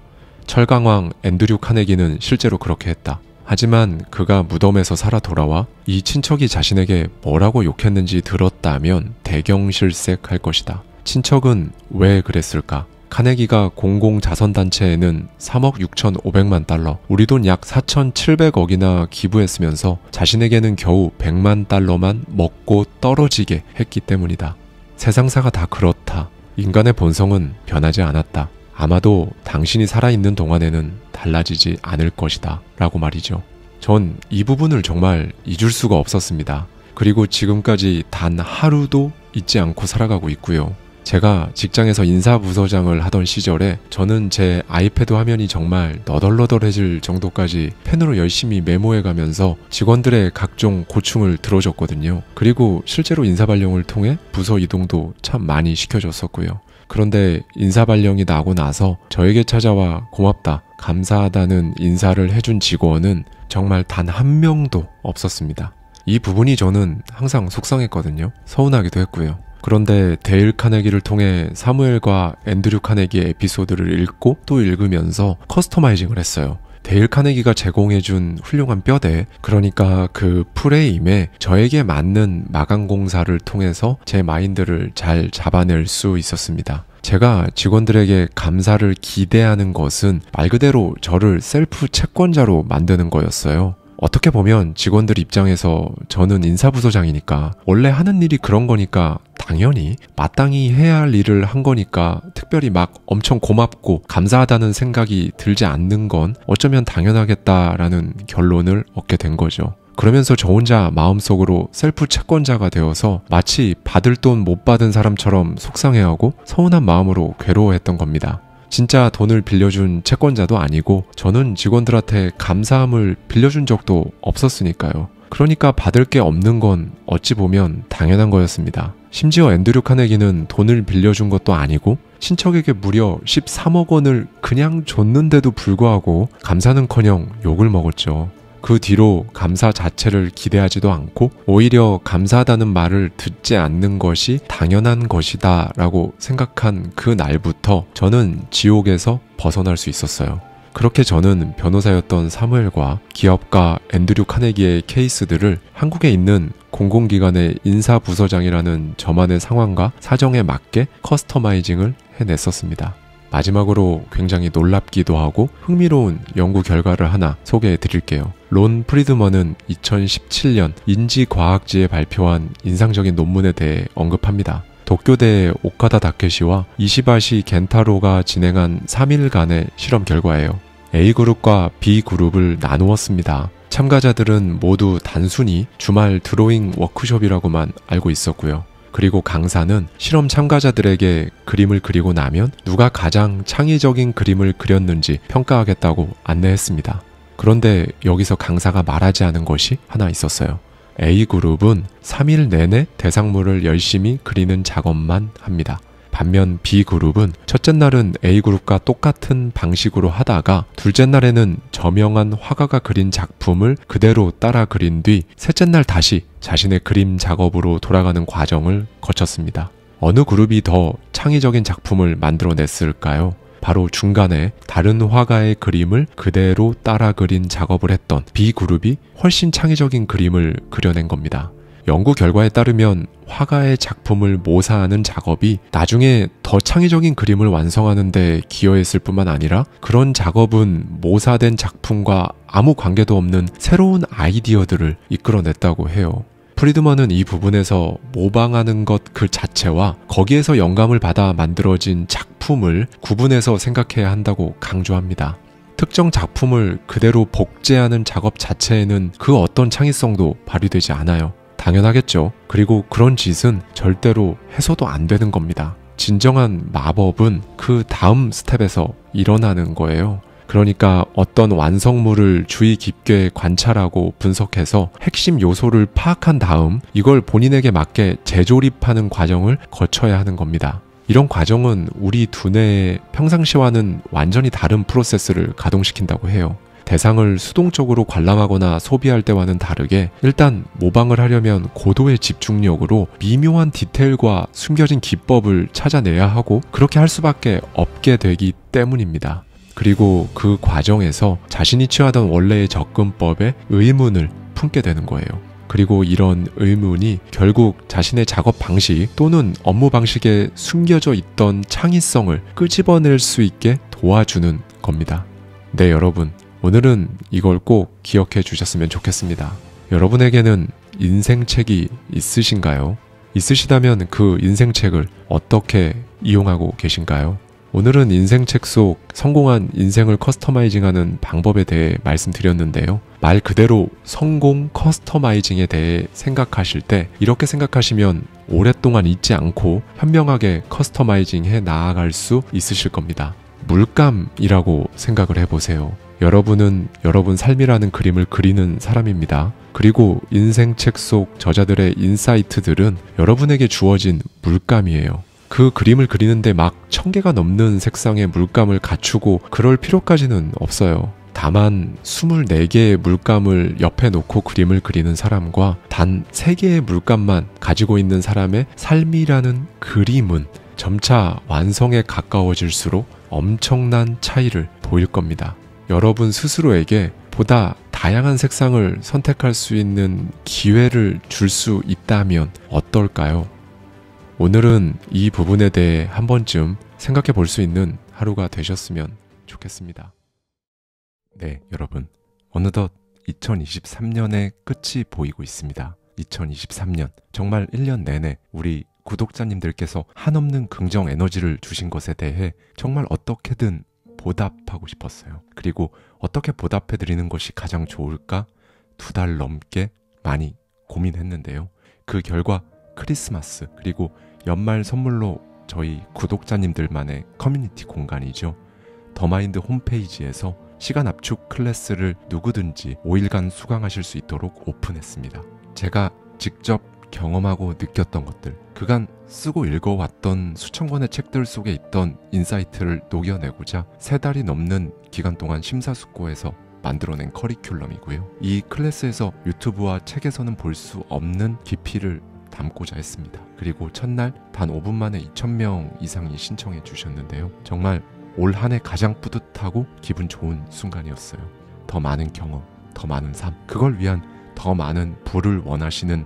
철강왕 앤드류 카네기는 실제로 그렇게 했다. 하지만 그가 무덤에서 살아 돌아와 이 친척이 자신에게 뭐라고 욕했는지 들었다면 대경실색할 것이다. 친척은 왜 그랬을까? 카네기가 공공자선단체에는 3억 6,500만 달러, 우리 돈 약 4,700억이나 기부했으면서 자신에게는 겨우 100만 달러만 먹고 떨어지게 했기 때문이다. 세상사가 다 그렇다. 인간의 본성은 변하지 않았다. 아마도 당신이 살아있는 동안에는 달라지지 않을 것이다. 라고 말이죠. 전 이 부분을 정말 잊을 수가 없었습니다. 그리고 지금까지 단 하루도 잊지 않고 살아가고 있고요. 제가 직장에서 인사부서장을 하던 시절에 저는 제 아이패드 화면이 정말 너덜너덜해질 정도까지 펜으로 열심히 메모해가면서 직원들의 각종 고충을 들어줬거든요. 그리고 실제로 인사발령을 통해 부서 이동도 참 많이 시켜줬었고요. 그런데 인사발령이 나고 나서 저에게 찾아와 고맙다, 감사하다는 인사를 해준 직원은 정말 단 한 명도 없었습니다. 이 부분이 저는 항상 속상했거든요. 서운하기도 했고요. 그런데 데일 카네기를 통해 사무엘과 앤드류 카네기의 에피소드를 읽고 또 읽으면서 커스터마이징을 했어요. 데일 카네기가 제공해준 훌륭한 뼈대, 그러니까 그 프레임에 저에게 맞는 마감공사를 통해서 제 마인드를 잘 잡아낼 수 있었습니다. 제가 직원들에게 감사를 기대하는 것은 말 그대로 저를 셀프 채권자로 만드는 거였어요. 어떻게 보면 직원들 입장에서 저는 인사부서장이니까 원래 하는 일이 그런 거니까 당연히 마땅히 해야 할 일을 한 거니까 특별히 막 엄청 고맙고 감사하다는 생각이 들지 않는 건 어쩌면 당연하겠다라는 결론을 얻게 된 거죠. 그러면서 저 혼자 마음속으로 셀프 채권자가 되어서 마치 받을 돈 못 받은 사람처럼 속상해하고 서운한 마음으로 괴로워했던 겁니다. 진짜 돈을 빌려준 채권자도 아니고 저는 직원들한테 감사함을 빌려준 적도 없었으니까요. 그러니까 받을 게 없는 건 어찌 보면 당연한 거였습니다. 심지어 앤드류 카네기는 돈을 빌려준 것도 아니고 친척에게 무려 13억 원을 그냥 줬는데도 불구하고 감사는커녕 욕을 먹었죠. 그 뒤로 감사 자체를 기대하지도 않고 오히려 감사하다는 말을 듣지 않는 것이 당연한 것이다 라고 생각한 그 날부터 저는 지옥에서 벗어날 수 있었어요. 그렇게 저는 변호사였던 사무엘과 기업가 앤드류 카네기의 케이스들을 한국에 있는 공공기관의 인사부서장이라는 저만의 상황과 사정에 맞게 커스터마이징을 해냈었습니다. 마지막으로 굉장히 놀랍기도 하고 흥미로운 연구 결과를 하나 소개해 드릴게요. 론 프리드먼은 2017년 인지과학지에 발표한 인상적인 논문에 대해 언급합니다. 도쿄대 오카다 다케시와 이시바시 겐타로가 진행한 3일간의 실험 결과예요. A그룹과 B그룹을 나누었습니다. 참가자들은 모두 단순히 주말 드로잉 워크숍이라고만 알고 있었고요. 그리고 강사는 실험 참가자들에게 그림을 그리고 나면 누가 가장 창의적인 그림을 그렸는지 평가하겠다고 안내했습니다. 그런데 여기서 강사가 말하지 않은 것이 하나 있었어요. A그룹은 3일 내내 대상물을 열심히 그리는 작업만 합니다. 반면 B그룹은 첫째 날은 A그룹과 똑같은 방식으로 하다가 둘째 날에는 저명한 화가가 그린 작품을 그대로 따라 그린 뒤 셋째 날 다시 자신의 그림 작업으로 돌아가는 과정을 거쳤습니다. 어느 그룹이 더 창의적인 작품을 만들어냈을까요? 바로 중간에 다른 화가의 그림을 그대로 따라 그린 작업을 했던 B그룹이 훨씬 창의적인 그림을 그려낸 겁니다. 연구 결과에 따르면 화가의 작품을 모사하는 작업이 나중에 더 창의적인 그림을 완성하는 데 기여했을 뿐만 아니라 그런 작업은 모사된 작품과 아무 관계도 없는 새로운 아이디어들을 이끌어냈다고 해요. 프리드먼은 이 부분에서 모방하는 것 그 자체와 거기에서 영감을 받아 만들어진 작품을 구분해서 생각해야 한다고 강조합니다. 특정 작품을 그대로 복제하는 작업 자체에는 그 어떤 창의성도 발휘되지 않아요. 당연하겠죠. 그리고 그런 짓은 절대로 해서도 안 되는 겁니다. 진정한 마법은 그 다음 스텝에서 일어나는 거예요. 그러니까 어떤 완성물을 주의 깊게 관찰하고 분석해서 핵심 요소를 파악한 다음 이걸 본인에게 맞게 재조립하는 과정을 거쳐야 하는 겁니다. 이런 과정은 우리 두뇌의 평상시와는 완전히 다른 프로세스를 가동시킨다고 해요. 대상을 수동적으로 관람하거나 소비할 때와는 다르게 일단 모방을 하려면 고도의 집중력으로 미묘한 디테일과 숨겨진 기법을 찾아내야 하고 그렇게 할 수밖에 없게 되기 때문입니다. 그리고 그 과정에서 자신이 취하던 원래의 접근법에 의문을 품게 되는 거예요. 그리고 이런 의문이 결국 자신의 작업 방식 또는 업무 방식에 숨겨져 있던 창의성을 끄집어낼 수 있게 도와주는 겁니다. 네, 여러분. 오늘은 이걸 꼭 기억해 주셨으면 좋겠습니다. 여러분에게는 인생책이 있으신가요? 있으시다면 그 인생책을 어떻게 이용하고 계신가요? 오늘은 인생책 속 성공한 인생을 커스터마이징하는 방법에 대해 말씀드렸는데요. 말 그대로 성공 커스터마이징에 대해 생각하실 때 이렇게 생각하시면 오랫동안 잊지 않고 현명하게 커스터마이징 해 나아갈 수 있으실 겁니다. 물감이라고 생각을 해보세요. 여러분은 여러분 삶이라는 그림을 그리는 사람입니다. 그리고 인생책 속 저자들의 인사이트들은 여러분에게 주어진 물감이에요. 그 그림을 그리는데 막 1000개가 넘는 색상의 물감을 갖추고 그럴 필요까지는 없어요. 다만 24개의 물감을 옆에 놓고 그림을 그리는 사람과 단 3개의 물감만 가지고 있는 사람의 삶이라는 그림은 점차 완성에 가까워질수록 엄청난 차이를 보일 겁니다. 여러분 스스로에게 보다 다양한 색상을 선택할 수 있는 기회를 줄 수 있다면 어떨까요? 오늘은 이 부분에 대해 한 번쯤 생각해 볼 수 있는 하루가 되셨으면 좋겠습니다. 네, 여러분. 어느덧 2023년의 끝이 보이고 있습니다. 2023년. 정말 1년 내내 우리 구독자님들께서 한없는 긍정 에너지를 주신 것에 대해 정말 어떻게든 보답하고 싶었어요. 그리고 어떻게 보답해 드리는 것이 가장 좋을까 2달 넘게 많이 고민했는데요. 그 결과 크리스마스 그리고 연말 선물로 저희 구독자님들만의 커뮤니티 공간이죠. 더마인드 홈페이지에서 시간 압축 클래스를 누구든지 5일간 수강하실 수 있도록 오픈했습니다. 제가 직접 경험하고 느꼈던 것들, 그간 쓰고 읽어왔던 수천 권의 책들 속에 있던 인사이트를 녹여내고자 3달이 넘는 기간 동안 심사숙고해서 만들어낸 커리큘럼이고요. 이 클래스에서 유튜브와 책에서는 볼 수 없는 깊이를 담고자 했습니다. 그리고 첫날 단 5분 만에 2,000명 이상이 신청해 주셨는데요. 정말 올 한 해 가장 뿌듯하고 기분 좋은 순간이었어요. 더 많은 경험, 더 많은 삶, 그걸 위한 더 많은 부를 원하시는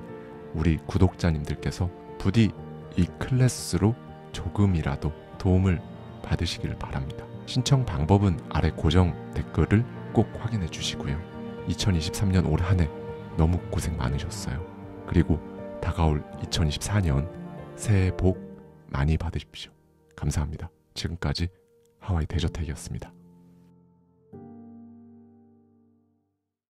우리 구독자님들께서 부디 이 클래스로 조금이라도 도움을 받으시길 바랍니다. 신청 방법은 아래 고정 댓글을 꼭 확인해 주시고요. 2023년 올 한 해 너무 고생 많으셨어요. 그리고 다가올 2024년 새해 복 많이 받으십시오. 감사합니다. 지금까지 하와이 대저택이었습니다.